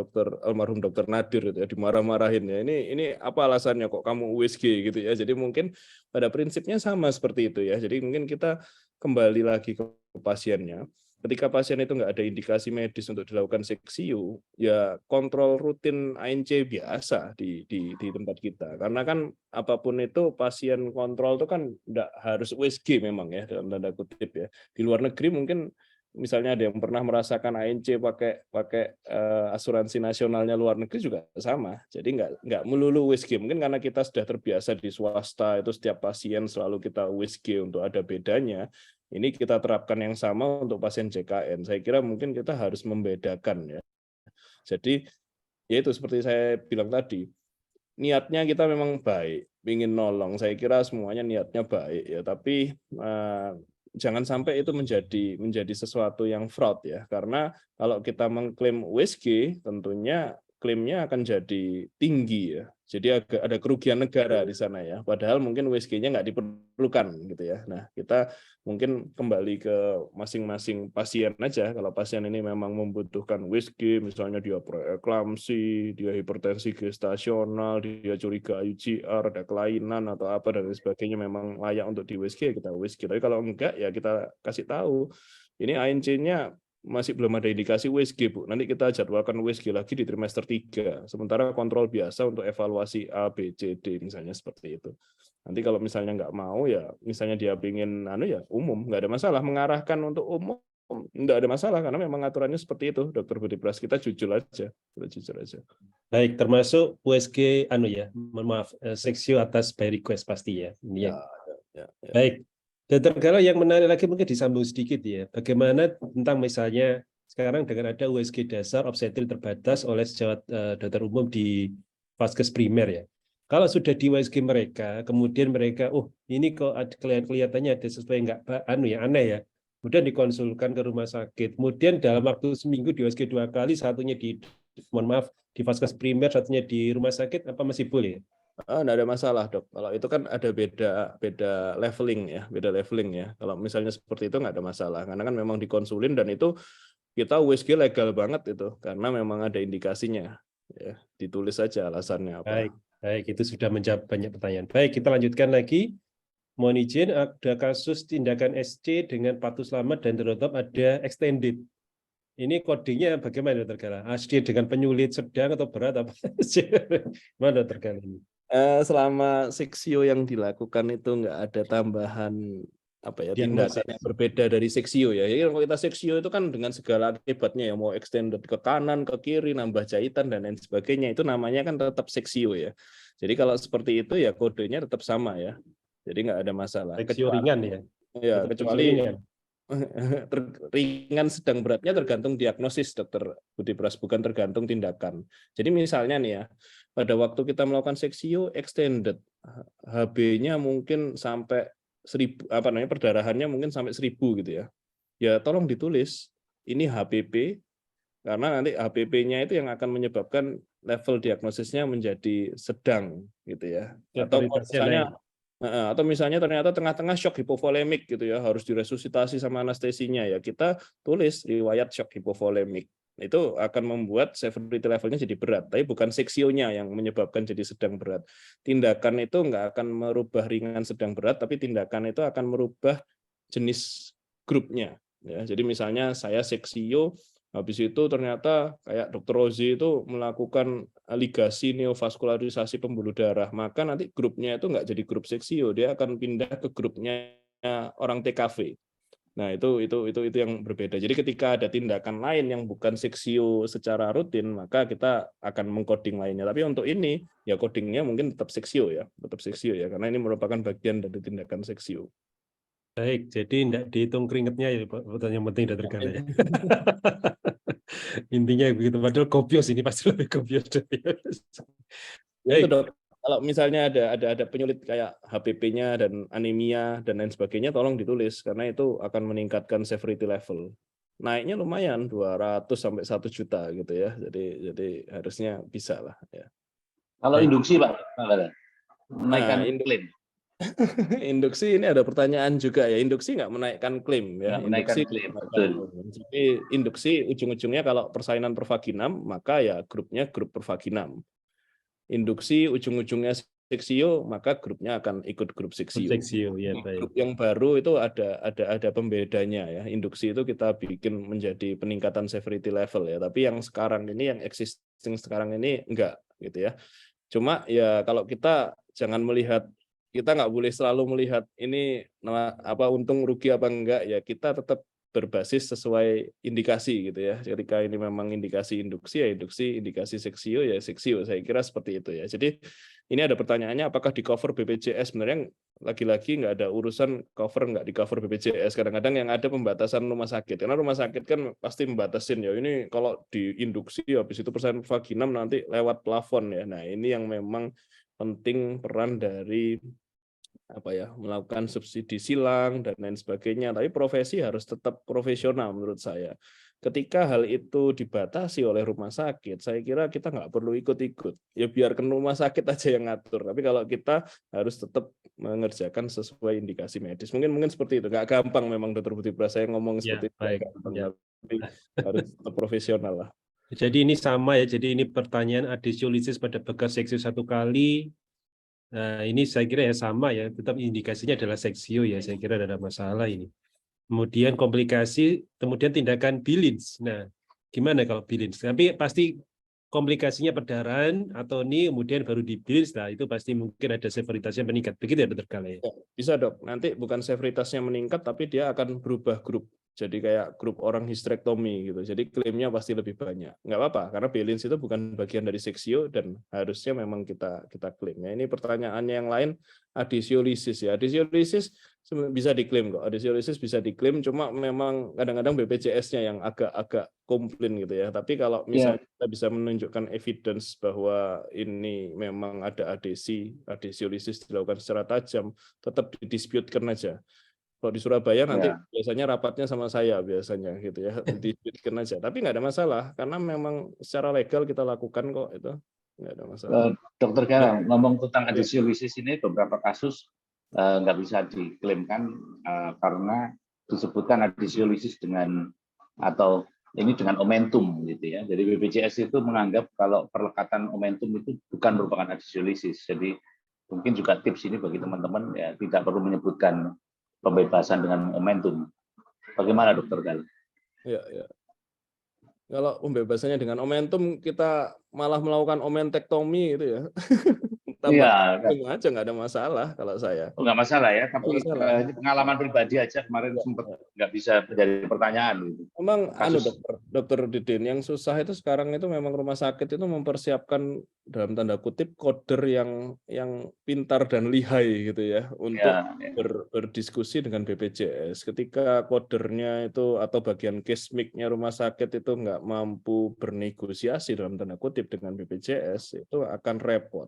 Speaker 5: almarhum dokter Nadir gitu ya, dimarah-marahin ya. Ini apa alasannya kok kamu USG gitu ya. Jadi mungkin pada prinsipnya sama seperti itu ya. Jadi mungkin kita kembali lagi ke pasiennya. Ketika pasien itu nggak ada indikasi medis untuk dilakukan seksiu, ya kontrol rutin ANC biasa di tempat kita. Karena kan apapun itu pasien kontrol itu kan nggak harus USG memang ya, dalam tanda kutip ya. Di luar negeri mungkin misalnya ada yang pernah merasakan ANC pakai asuransi nasionalnya luar negeri juga sama. Jadi nggak melulu USG. Mungkin karena kita sudah terbiasa di swasta itu setiap pasien selalu kita USG untuk ada bedanya. Ini kita terapkan yang sama untuk pasien JKN. Saya kira mungkin kita harus membedakan ya. Jadi ya itu seperti saya bilang tadi, niatnya kita memang baik, ingin nolong. Saya kira semuanya niatnya baik ya, tapi jangan sampai itu menjadi sesuatu yang fraud ya. Karena kalau kita mengklaim USG, tentunya klaimnya akan jadi tinggi ya. Jadi ada kerugian negara di sana ya. Padahal mungkin USG-nya nggak diperlukan gitu ya. Nah, kita mungkin kembali ke masing-masing pasien aja. Kalau pasien ini memang membutuhkan USG, misalnya dia preeklamsi, dia hipertensi gestasional, dia curiga UGR, ada kelainan atau apa dan sebagainya, memang layak untuk di USG, kita USG. Tapi kalau enggak ya kita kasih tahu. Ini ANC-nya masih belum ada indikasi USG, Bu. Nanti kita jadwalkan USG lagi di trimester 3. Sementara kontrol biasa untuk evaluasi A, B, C, D, misalnya seperti itu. Nanti kalau misalnya nggak mau, ya misalnya dia ingin ya umum, nggak ada masalah. Mengarahkan untuk umum, nggak ada masalah, karena memang aturannya seperti itu, Dr. Budi Pras. Kita jujur aja.
Speaker 3: Baik, termasuk USG, seksio atas by request pasti ya. Ini ya. Baik. Dr. Gala, yang menarik lagi mungkin disambung sedikit ya. Bagaimana tentang misalnya sekarang dengan ada USG dasar obstetri terbatas oleh sejawat dokter umum di vaskes primer ya. Kalau sudah di USG mereka, kemudian mereka, ini kok kelihatannya ada sesuatu yang aneh ya. Kemudian dikonsulkan ke rumah sakit. Kemudian dalam waktu seminggu di USG 2 kali, satunya di vaskes primer, satunya di rumah sakit, apa masih boleh?
Speaker 5: Nggak ada masalah, Dok. Kalau itu kan ada beda leveling ya. Kalau misalnya seperti itu nggak ada masalah, karena kan memang dikonsulin dan itu kita USG legal banget itu, karena memang ada indikasinya. Ya, ditulis saja alasannya apa.
Speaker 3: Baik, itu sudah menjawab banyak pertanyaan. Baik, kita lanjutkan lagi. Mohon izin, ada kasus tindakan SC dengan patuh selamat dan tertutup ada extended. Ini kodenya bagaimana, Dr. Gala? SC dengan penyulit sedang atau berat apa? Mana, Dr. Gala ini?
Speaker 5: Selama seksio yang dilakukan itu nggak ada tambahan tindakan yang berbeda dari seksio ya. Jadi kalau kita seksio itu kan dengan segala akibatnya ya, mau extended ke kanan, ke kiri, nambah jahitan dan lain sebagainya, itu namanya kan tetap seksio ya. Jadi kalau seperti itu ya kodenya tetap sama ya. Jadi nggak ada masalah.
Speaker 3: Seksio ringan ya.
Speaker 5: Ya, kecuali ringan sedang beratnya tergantung diagnosis, Dr. Budi Pras, bukan tergantung tindakan. Jadi misalnya nih ya, pada waktu kita melakukan seksio extended, HB-nya mungkin sampai 1000, perdarahannya mungkin sampai 1000 gitu ya. Ya tolong ditulis ini HPP, karena nanti HPP-nya itu yang akan menyebabkan level diagnosisnya menjadi sedang gitu ya. Atau misalnya ternyata tengah-tengah shock hipovolemik gitu ya, harus diresusitasi sama anestesinya ya, kita tulis riwayat shock hipovolemik. Itu akan membuat severity levelnya jadi berat, tapi bukan seksionya yang menyebabkan jadi sedang berat. Tindakan itu nggak akan merubah ringan sedang berat, tapi tindakan itu akan merubah jenis grupnya. Ya, jadi misalnya saya seksio, habis itu ternyata kayak Dr. Rozi itu melakukan ligasi neovaskularisasi pembuluh darah, maka nanti grupnya itu nggak jadi grup seksio, dia akan pindah ke grupnya orang TKV. Nah, itu yang berbeda. Jadi ketika ada tindakan lain yang bukan seksio secara rutin, maka kita akan mengkoding lainnya. Tapi untuk ini ya kodingnya mungkin tetap seksio ya, karena ini merupakan bagian dari tindakan seksio.
Speaker 3: Baik, jadi tidak dihitung keringatnya ya Pak, yang penting dokter Gala ya. Intinya begitu, padahal kopios ini pasti lebih kopios.
Speaker 5: Ya itu dok, kalau misalnya ada penyulit kayak HPP-nya dan anemia dan lain sebagainya, tolong ditulis karena itu akan meningkatkan severity level. Naiknya lumayan 200 sampai 1 juta gitu ya. Jadi harusnya bisa lah ya.
Speaker 4: Kalau induksi Pak, menaikkan
Speaker 5: Nah,
Speaker 4: klaim.
Speaker 5: induksi ini ada pertanyaan juga ya. Induksi nggak menaikkan klaim ya.
Speaker 4: Nggak menaikkan
Speaker 5: Induksi
Speaker 4: klaim,
Speaker 5: menaikkan
Speaker 4: betul.
Speaker 5: klaim. Jadi induksi ujung-ujungnya kalau persalinan pervaginam maka ya grupnya grup pervaginam. Induksi ujung-ujungnya seksio maka grupnya akan ikut grup seksio.
Speaker 3: Seksio ya,
Speaker 5: Grup
Speaker 3: baik.
Speaker 5: yang baru itu ada pembedanya ya. Induksi itu kita bikin menjadi peningkatan severity level ya. Tapi yang sekarang ini yang existing sekarang ini enggak gitu ya. Cuma ya kalau kita jangan melihat, kita nggak boleh selalu melihat ini apa untung rugi apa enggak ya, kita tetap berbasis sesuai indikasi gitu ya. Ketika ini memang indikasi induksi ya induksi, indikasi seksio ya seksio. Saya kira seperti itu ya. Jadi ini ada pertanyaannya apakah di cover BPJS, sebenarnya lagi-lagi nggak ada urusan cover nggak di cover BPJS. Kadang-kadang yang ada pembatasan rumah sakit. Karena rumah sakit kan pasti membatasin ya ini kalau diinduksi habis itu persen vaginam nanti lewat plafon ya. Nah ini yang memang penting peran dari apa ya melakukan subsidi silang dan lain sebagainya. Tapi profesi harus tetap profesional menurut saya. Ketika hal itu dibatasi oleh rumah sakit, saya kira kita nggak perlu ikut-ikut. Ya biarkan rumah sakit aja yang ngatur. Tapi kalau kita harus tetap mengerjakan sesuai indikasi medis. Mungkin seperti itu. Nggak gampang memang Dr. Budi Pras saya ngomong
Speaker 3: Ya,
Speaker 5: seperti
Speaker 3: baik.
Speaker 5: itu. Gampang,
Speaker 3: Ya.
Speaker 5: tapi harus tetap profesional lah.
Speaker 3: Jadi ini sama ya. Jadi ini pertanyaan adisiolisis pada bekas seksio 1 kali. Nah, ini saya kira ya sama ya. Tetap indikasinya adalah seksio ya. Saya kira tidak ada masalah ini. Kemudian komplikasi, kemudian tindakan Billings. Nah, gimana kalau Billings? Tapi pasti komplikasinya perdarahan atau ini kemudian baru di Billings. Nah, itu pasti mungkin ada severitasnya meningkat. Begitu ya Dr. Gala ya?
Speaker 5: Bisa dok, nanti bukan severitasnya meningkat, tapi dia akan berubah grup. Jadi kayak grup orang histerektomi gitu. Jadi klaimnya pasti lebih banyak. Nggak apa-apa, karena Billings itu bukan bagian dari seksio dan harusnya memang kita klaim. Ya, ini pertanyaannya yang lain, adisiolisis ya. Adisiolisis bisa diklaim kok. Adisiolisis bisa diklaim, cuma memang kadang-kadang BPJS-nya yang agak komplain gitu ya. Tapi kalau misalnya kita bisa menunjukkan evidence bahwa ini memang ada adisiolisis dilakukan secara tajam, tetap didisputekan aja. Kalau di Surabaya nanti biasanya rapatnya sama saya biasanya gitu ya, didisputekan aja. Tapi nggak ada masalah karena memang secara legal kita lakukan kok itu, nggak ada masalah.
Speaker 4: Dokter Gala, ngomong tentang adisiolisis ini beberapa kasus nggak bisa diklaimkan karena disebutkan adisiolisis dengan atau ini dengan omentum gitu ya. Jadi BPJS itu menganggap kalau perlekatan omentum itu bukan merupakan adisiolisis. Jadi mungkin juga tips ini bagi teman-teman ya tidak perlu menyebutkan pembebasan dengan momentum. Bagaimana Dokter Gal?
Speaker 5: Ya. Kalau pembebasannya dengan momentum kita malah melakukan omentektomi gitu ya. Tambah aja nggak ada masalah kalau saya.
Speaker 4: Oh, nggak masalah ya, tapi ini pengalaman pribadi aja kemarin sempat nggak bisa menjadi pertanyaan. Gitu.
Speaker 5: Memang dokter Didin, yang susah itu sekarang itu memang rumah sakit itu mempersiapkan dalam tanda kutip koder yang pintar dan lihai gitu ya untuk berdiskusi dengan BPJS. Ketika kodernya itu atau bagian kesmiknya rumah sakit itu nggak mampu bernegosiasi dalam tanda kutip dengan BPJS, itu akan repot.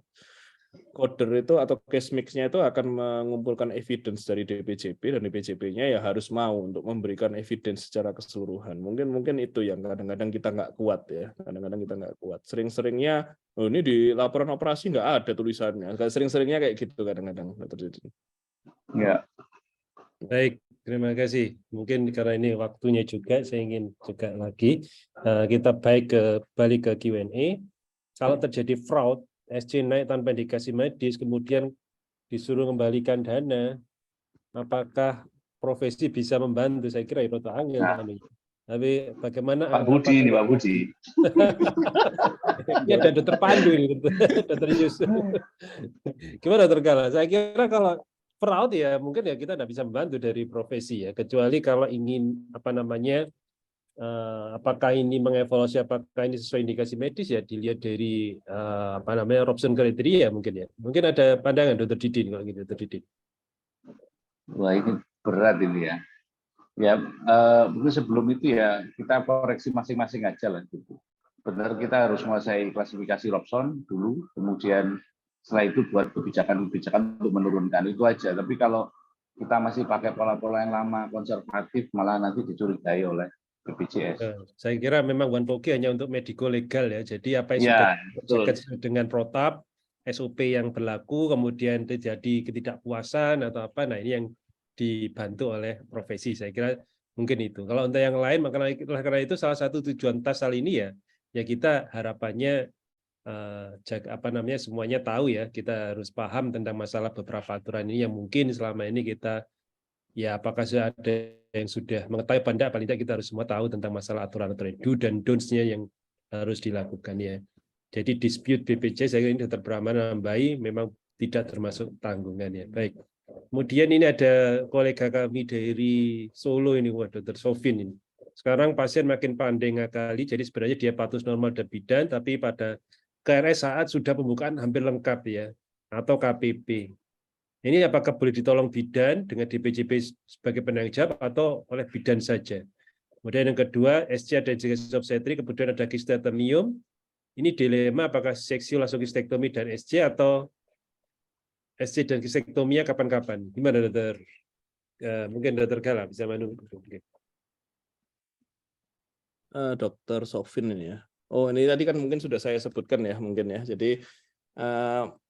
Speaker 5: Koder itu atau case mix-nya itu akan mengumpulkan evidence dari DPJP dan DPJP-nya ya harus mau untuk memberikan evidence secara keseluruhan. Mungkin itu yang kadang-kadang kita nggak kuat ya. Kadang-kadang kita nggak kuat. Sering-seringnya, oh ini di laporan operasi nggak ada tulisannya. Sering-seringnya kayak gitu kadang-kadang.
Speaker 4: Ya.
Speaker 3: Baik, terima kasih. Mungkin karena ini waktunya juga, saya ingin juga lagi kita balik ke Q&A. Kalau terjadi fraud, SC naik tanpa indikasi medis, kemudian disuruh kembalikan dana, apakah profesi bisa membantu? Saya kira itu angel. Tapi bagaimana?
Speaker 4: Pak Budi ini, Pak Budi.
Speaker 3: Ini ada Dokter Pandu ini, Dokter Yusuf. Gimana Dokter Gala? Saya kira kalau fraud ya mungkin ya kita tidak bisa membantu dari profesi ya, kecuali kalau ingin apakah ini mengevaluasi apakah ini sesuai indikasi medis ya dilihat dari Robson kriteria mungkin ya. Mungkin ada pandangan Dr. Didin kalau gitu Dr. Didin.
Speaker 4: Wah ini berat ini ya. Ya, mungkin sebelum itu ya kita koreksi masing-masing aja lah gitu. Benar kita harus menguasai klasifikasi Robson dulu, kemudian setelah itu buat kebijakan-kebijakan untuk menurunkan itu aja. Tapi kalau kita masih pakai pola-pola yang lama, konservatif, malah nanti dicurigai oleh BPJS.
Speaker 3: Saya kira memang One Pogi hanya untuk medico legal ya. Jadi apa yang
Speaker 4: Ya,
Speaker 3: sudah
Speaker 4: betul.
Speaker 3: dikerjakan dengan protap, SOP yang berlaku, kemudian terjadi ketidakpuasan atau apa, nah ini yang dibantu oleh profesi. Saya kira mungkin itu. Kalau untuk yang lain, karena itu salah satu tujuan TAS kali ini ya kita harapannya semuanya tahu ya, kita harus paham tentang masalah beberapa aturan ini yang mungkin selama ini kita apakah sudah ada yang sudah mengetahui apa tidak, paling tidak kita harus semua tahu tentang masalah aturan-aturan do dan don'ts-nya yang harus dilakukan ya. Jadi dispute BPJS saya kira ini Dr. Brahmana nambahi memang tidak termasuk tanggungan ya. Baik. Kemudian ini ada kolega kami dari Solo ini, Dr. Sofin ini. Sekarang pasien makin pandai ngakali, jadi sebenarnya dia patuh normal dan bidan, tapi pada KRS saat sudah pembukaan hampir lengkap ya, atau KPP. Ini apakah boleh ditolong bidan dengan DPJP sebagai penanggung jawab atau oleh bidan saja? Kemudian yang kedua, SC ada indikasi obstetri, kemudian ada kistectomium. Ini dilema apakah seksiu langsung kistektomi dan SC atau SC dan kistektomia kapan-kapan? Gimana dokter? Mungkin dokter Gala bisa menunggu.
Speaker 5: Dokter Sofin ini ya. Oh ini tadi kan mungkin sudah saya sebutkan ya mungkin ya. Jadi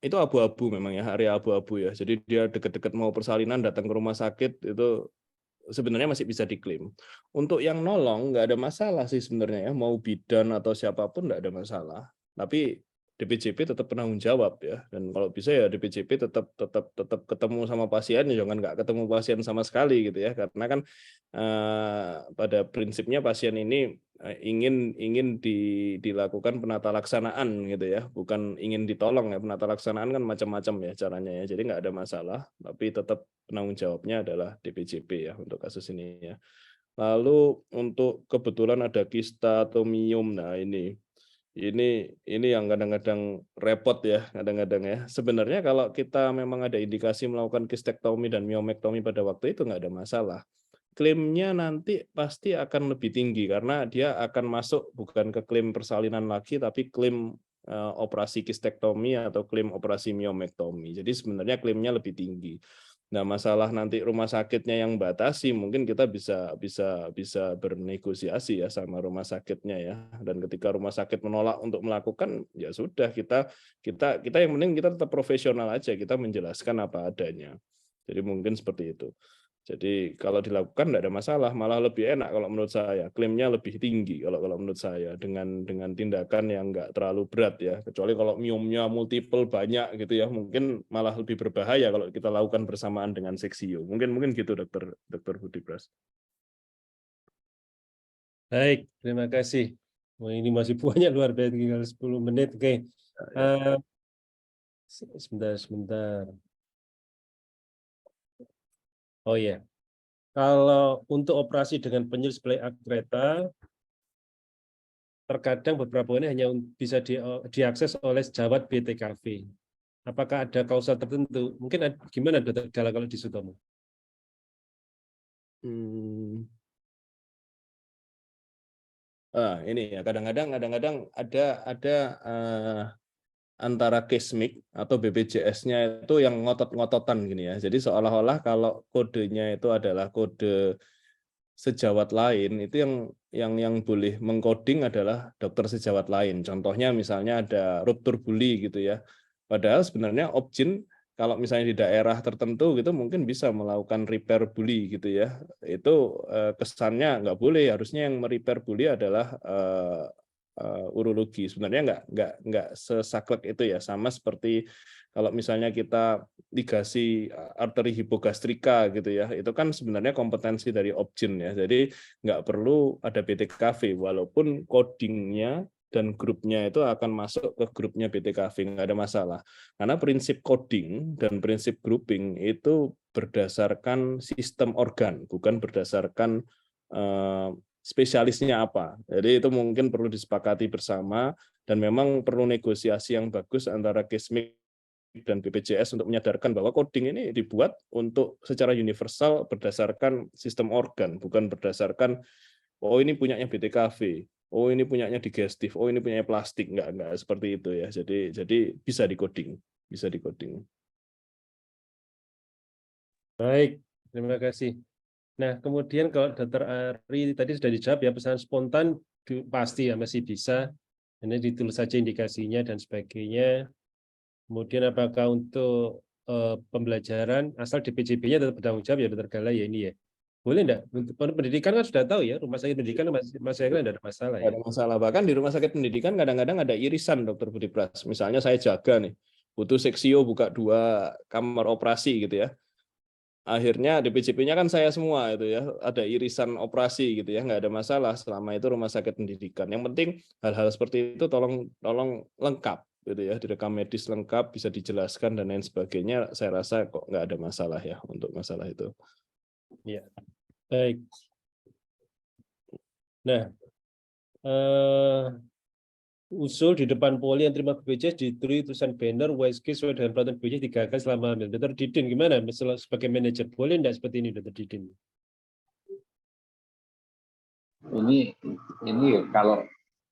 Speaker 5: itu abu-abu memang ya, area abu-abu ya. Jadi dia dekat-dekat mau persalinan datang ke rumah sakit itu sebenarnya masih bisa diklaim. Untuk yang nolong nggak ada masalah sih sebenarnya ya, mau bidan atau siapapun nggak ada masalah. Tapi DPJP tetap penanggung jawab ya, dan kalau bisa ya DPJP tetap ketemu sama pasien, jangan nggak ketemu pasien sama sekali gitu ya, karena kan pada prinsipnya pasien ini ingin dilakukan penata laksanaan gitu ya, bukan ingin ditolong ya. Penata laksanaan kan macam-macam ya caranya ya, jadi nggak ada masalah, tapi tetap penanggung jawabnya adalah DPJP ya untuk kasus ini ya. Lalu untuk kebetulan ada kista atau miom, nah ini yang kadang-kadang repot ya, kadang-kadang ya. Sebenarnya kalau kita memang ada indikasi melakukan kistektomi dan miomektomi pada waktu itu nggak ada masalah. Klaimnya nanti pasti akan lebih tinggi karena dia akan masuk bukan ke klaim persalinan lagi, tapi klaim operasi kistektomi atau klaim operasi miomektomi. Jadi sebenarnya klaimnya lebih tinggi. Nah, masalah nanti rumah sakitnya yang batasi, mungkin kita bisa bernegosiasi ya sama rumah sakitnya ya. Dan ketika rumah sakit menolak untuk melakukan, ya sudah kita yang penting kita tetap profesional aja, kita menjelaskan apa adanya. Jadi mungkin seperti itu. Jadi kalau dilakukan tidak ada masalah, malah lebih enak kalau menurut saya, klaimnya lebih tinggi kalau menurut saya dengan tindakan yang nggak terlalu berat ya. Kecuali kalau miomnya multiple banyak gitu ya, mungkin malah lebih berbahaya kalau kita lakukan bersamaan dengan seksio. Mungkin gitu Dr. Budi Pras.
Speaker 3: Baik, terima kasih. Ini masih banyak luar biasa, tinggal 10 menit. Oke. Sebentar. Oh iya. Kalau untuk operasi dengan penyulis belai kereta, terkadang beberapa ini hanya bisa diakses oleh sejawat BTKV. Apakah ada kausal tertentu? Mungkin gimana Dr. Gala kalau di Sutomo?
Speaker 5: Ini ya kadang-kadang ada antara Kesmik atau BPJS-nya itu yang ngotot-ngototan gini ya. Jadi seolah-olah kalau kodenya itu adalah kode sejawat lain, itu yang boleh mengkoding adalah dokter sejawat lain. Contohnya misalnya ada ruptur buli gitu ya. Padahal sebenarnya Opjin kalau misalnya di daerah tertentu gitu mungkin bisa melakukan repair buli gitu ya. Itu kesannya nggak boleh, harusnya yang merepair buli adalah urologi. Sebenarnya nggak sesaklek itu ya, sama seperti kalau misalnya kita ligasi arteri hipogastrika gitu ya, itu kan sebenarnya kompetensi dari Opjin ya, jadi nggak perlu ada BTKV walaupun codingnya dan grupnya itu akan masuk ke grupnya BTKV, nggak ada masalah. Karena prinsip coding dan prinsip grouping itu berdasarkan sistem organ, bukan berdasarkan spesialisnya apa. Jadi itu mungkin perlu disepakati bersama dan memang perlu negosiasi yang bagus antara Kesmik dan BPJS untuk menyadarkan bahwa coding ini dibuat untuk secara universal berdasarkan sistem organ, bukan berdasarkan oh ini punyanya BTKV, oh ini punyanya digestif, oh ini punyanya plastik, enggak seperti itu ya. Jadi bisa di-coding, bisa di-coding.
Speaker 3: Baik, terima kasih. Nah, kemudian kalau Dr. Ari tadi sudah dijawab ya, pesanan spontan pasti ya masih bisa. Ini ditulis saja indikasinya dan sebagainya. Kemudian apakah untuk pembelajaran asal DPJP-nya tetap bertanggung jawab ya Dr. Gala ya ini ya. Boleh enggak? Untuk pendidikan kan sudah tahu ya, rumah sakit pendidikan masih tidak ada masalah ya.
Speaker 5: Ada masalah. Bahkan di rumah sakit pendidikan kadang-kadang ada irisan, Dr. Budi Pras. Misalnya saya jaga nih, butuh seksio buka 2 kamar operasi gitu ya. Akhirnya DPJP-nya kan saya semua itu ya, ada irisan operasi gitu ya, nggak ada masalah selama itu rumah sakit pendidikan. Yang penting hal-hal seperti itu tolong lengkap gitu ya, direkam medis lengkap, bisa dijelaskan dan lain sebagainya. Saya rasa kok nggak ada masalah ya untuk masalah itu.
Speaker 3: Ya, baik. Nah, usul di depan poli yang terima BPJS ditulis tulisan banner WSG sesuai dengan peraturan BPJS digagal selama hamil. Dr. Didin gimana sebagai manajer, boleh enggak seperti ini Dr. Didin?
Speaker 4: Ini kalau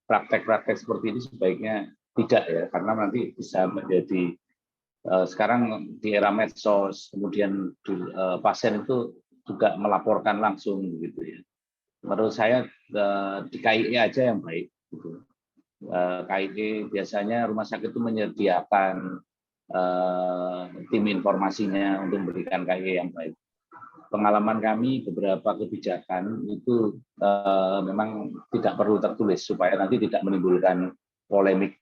Speaker 4: praktek-praktek seperti ini sebaiknya tidak ya, karena nanti bisa menjadi sekarang di era medsos, kemudian pasien itu juga melaporkan langsung gitu ya. Menurut saya di KIE aja yang baik gitu. KIE biasanya rumah sakit itu menyediakan tim informasinya untuk memberikan KIE yang baik. Pengalaman kami beberapa kebijakan itu memang tidak perlu tertulis supaya nanti tidak menimbulkan polemik.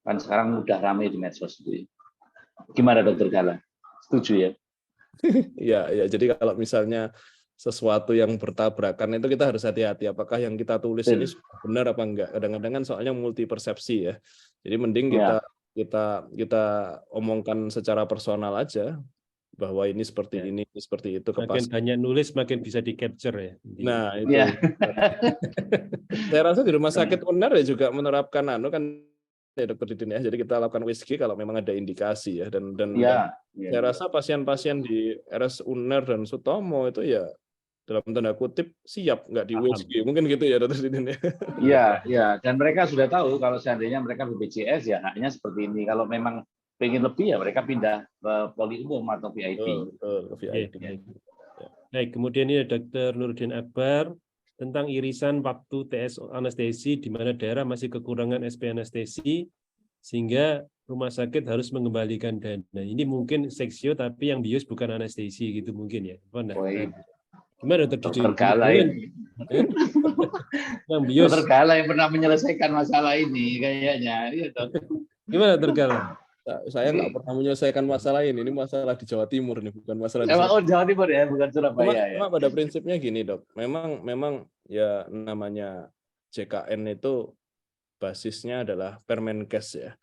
Speaker 4: Kan sekarang udah ramai di medsos itu. Gimana Dokter Gala? Setuju ya?
Speaker 5: Ya, jadi kalau misalnya sesuatu yang bertabrakan itu kita harus hati-hati apakah yang kita tulis ini benar apa enggak. Kadang-kadang kan soalnya multi persepsi ya. Jadi mending kita omongkan secara personal aja bahwa ini seperti ini seperti itu.
Speaker 3: Makin banyak nulis makin bisa di capture ya.
Speaker 5: Nah, itu. Saya rasa di rumah sakit UNER ya juga menerapkan kan ya Dokter Didin ya. Jadi kita lakukan WSG kalau memang ada indikasi ya dan saya rasa pasien-pasien di RS UNER dan Sutomo itu ya dalam tanda kutip siap nggak di WSG, mungkin gitu ya Dokter Didin ya.
Speaker 4: Iya, dan mereka sudah tahu kalau seandainya mereka BPJS ya haknya seperti ini. Kalau memang pengen lebih ya mereka pindah ke poli umum atau VIP.
Speaker 5: Betul, ke VIP.
Speaker 3: Baik, kemudian ini Dr. Nurdin Akbar tentang irisan waktu TS anestesi di mana daerah masih kekurangan SP anestesi sehingga rumah sakit harus mengembalikan dana. Ini mungkin seksio tapi yang bius bukan anestesi gitu mungkin ya. Gimana
Speaker 4: Dokter Gala ini?
Speaker 3: Yang bius.
Speaker 4: Dokter Gala yang pernah menyelesaikan masalah ini kayaknya. Iya,
Speaker 3: gimana Dokter Gala?
Speaker 5: Saya nggak pernah menyelesaikan masalah ini masalah di Jawa Timur nih, bukan masalah di
Speaker 4: Jawa Timur ya, bukan Surabaya.
Speaker 5: Cuma pada prinsipnya gini Dok, memang ya namanya JKN itu basisnya adalah Permenkes ya.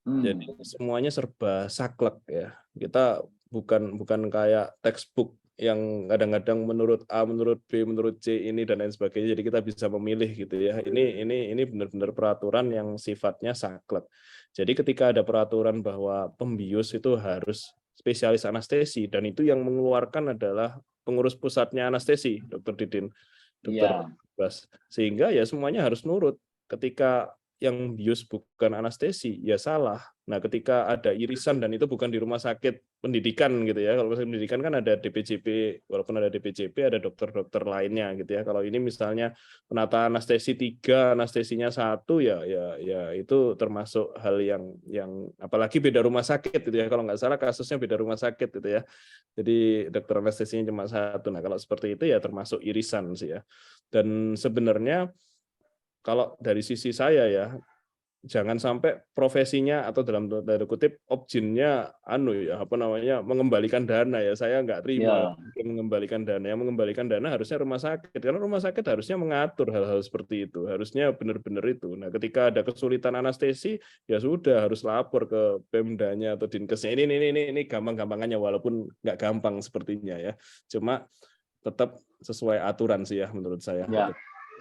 Speaker 5: Jadi semuanya serba saklek ya. Kita bukan kayak textbook yang kadang-kadang menurut A, menurut B, menurut C ini dan lain sebagainya. Jadi kita bisa memilih gitu ya. Ini benar-benar peraturan yang sifatnya saklek. Jadi ketika ada peraturan bahwa pembius itu harus spesialis anestesi dan itu yang mengeluarkan adalah pengurus pusatnya anestesi, Dr. Didin, Dr. Bas. Sehingga ya semuanya harus nurut. Ketika yang bius bukan anestesi, ya salah. Nah, ketika ada irisan dan itu bukan di rumah sakit pendidikan gitu ya. Kalau rumah sakit pendidikan kan ada DPJP, walaupun ada DPJP ada dokter-dokter lainnya gitu ya. Kalau ini misalnya penata anestesi 3, anestesinya 1 ya itu termasuk hal yang apalagi beda rumah sakit gitu ya. Kalau nggak salah kasusnya beda rumah sakit gitu ya. Jadi dokter anestesinya cuma 1. Nah, kalau seperti itu ya termasuk irisan sih ya. Dan sebenarnya kalau dari sisi saya ya, jangan sampai profesinya atau dalam tanda kutip objinnya mengembalikan dana ya. Saya nggak terima mengembalikan dana. Yang mengembalikan dana harusnya rumah sakit, karena rumah sakit harusnya mengatur hal-hal seperti itu. Harusnya benar-benar itu. Nah, ketika ada kesulitan anestesi, ya sudah harus lapor ke Pemdanya atau Dinkesnya. Ini gampang-gampangannya walaupun nggak gampang sepertinya ya. Cuma tetap sesuai aturan sih ya menurut saya.
Speaker 4: Ya.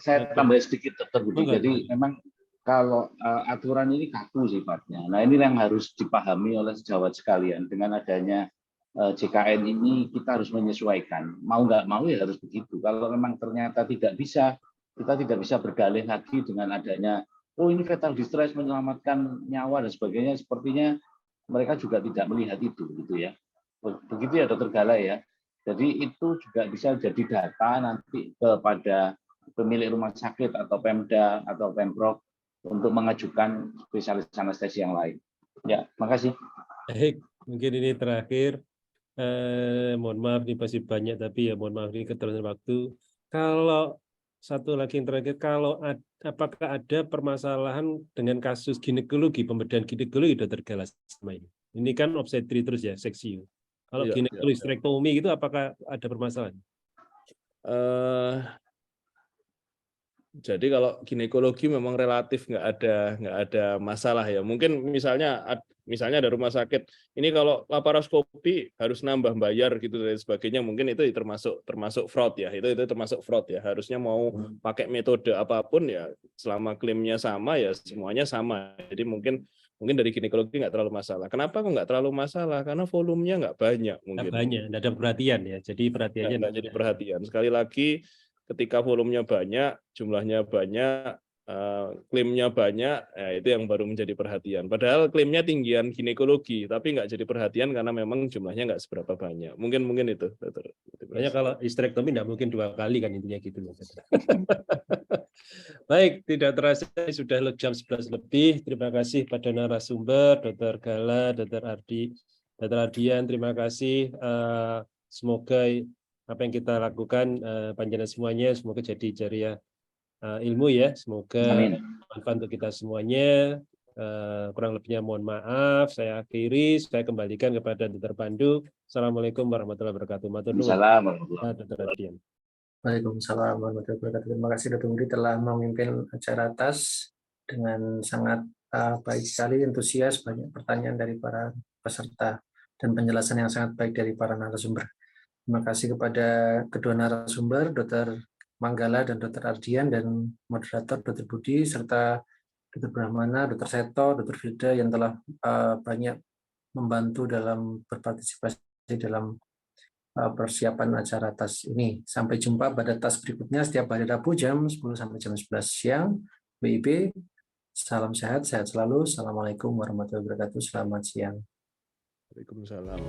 Speaker 4: Saya tambah sedikit Dokter Budi. Jadi memang kalau aturan ini kaku sifatnya. Nah, ini yang harus dipahami oleh sejawat sekalian. Dengan adanya JKN ini kita harus menyesuaikan. Mau nggak mau ya harus begitu. Kalau memang ternyata tidak bisa, kita tidak bisa berdalih lagi dengan adanya, oh ini fatal distress menyelamatkan nyawa dan sebagainya. Sepertinya mereka juga tidak melihat itu, gitu ya. Begitu ya, Dokter Gala ya. Jadi itu juga bisa jadi data nanti kepada pemilik rumah sakit atau Pemda atau Pemprov untuk mengajukan spesialis anestesi yang lain. Ya, makasih.
Speaker 3: Baik, mungkin ini terakhir. Mohon maaf ini pasti banyak, tapi ya mohon maaf ini keterbatasan waktu. Kalau satu lagi yang terakhir, apakah ada permasalahan dengan kasus ginekologi, pemberdayaan ginekologi Dokter Gala sama ini? Ini kan obstetri terus ya, seksi. Kalau ginekologi hysterektomi itu apakah ada permasalahan?
Speaker 5: Jadi kalau ginekologi memang relatif nggak ada masalah ya. Mungkin misalnya ada rumah sakit ini kalau laparoskopi harus nambah bayar gitu dan sebagainya, mungkin itu termasuk fraud ya. Itu termasuk fraud ya. Harusnya mau pakai metode apapun ya selama klaimnya sama ya semuanya sama. Jadi mungkin dari ginekologi nggak terlalu masalah. Kenapa kok nggak terlalu masalah? Karena volumenya nggak banyak mungkin.
Speaker 3: Nggak banyak, nggak ada perhatian ya. Jadi perhatiannya
Speaker 5: nggak jadi perhatian. Sekali lagi ketika volumenya banyak, jumlahnya banyak, klaimnya banyak, ya itu yang baru menjadi perhatian. Padahal klaimnya tinggian ginekologi, tapi nggak jadi perhatian karena memang jumlahnya nggak seberapa banyak. Mungkin itu.
Speaker 3: Makanya kalau hysterektomi nggak mungkin 2 kali kan intinya gitu. Baik, tidak terasa sudah jam 11 lebih. Terima kasih pada narasumber, Dr. Gala, Dr. Ardian, terima kasih. Semoga apa yang kita lakukan panjenengan semuanya semoga jadi jariah ilmu ya, semoga bermanfaat untuk kita semuanya. Kurang lebihnya mohon maaf, saya akhiri, saya kembalikan kepada Dr. Pandu. Assalamualaikum warahmatullahi wabarakatuh. Dr. Ardian.
Speaker 1: Waalaikumsalam warahmatullahi wabarakatuh. Terima kasih Dr. Budi telah memimpin acara TAS dengan sangat baik sekali, antusias, banyak pertanyaan dari para peserta dan penjelasan yang sangat baik dari para narasumber. Terima kasih kepada kedua narasumber, Dr. Manggala dan Dr. Ardian, dan moderator Dr. Budi, serta Dr. Brahmana, Dr. Seto, Dr. Firda yang telah banyak membantu dalam berpartisipasi dalam persiapan acara TAS ini. Sampai jumpa pada TAS berikutnya setiap hari Rabu jam 10 sampai jam 11 siang. WIB, salam sehat, sehat selalu. Assalamualaikum warahmatullahi wabarakatuh. Selamat siang.
Speaker 5: Waalaikumsalam.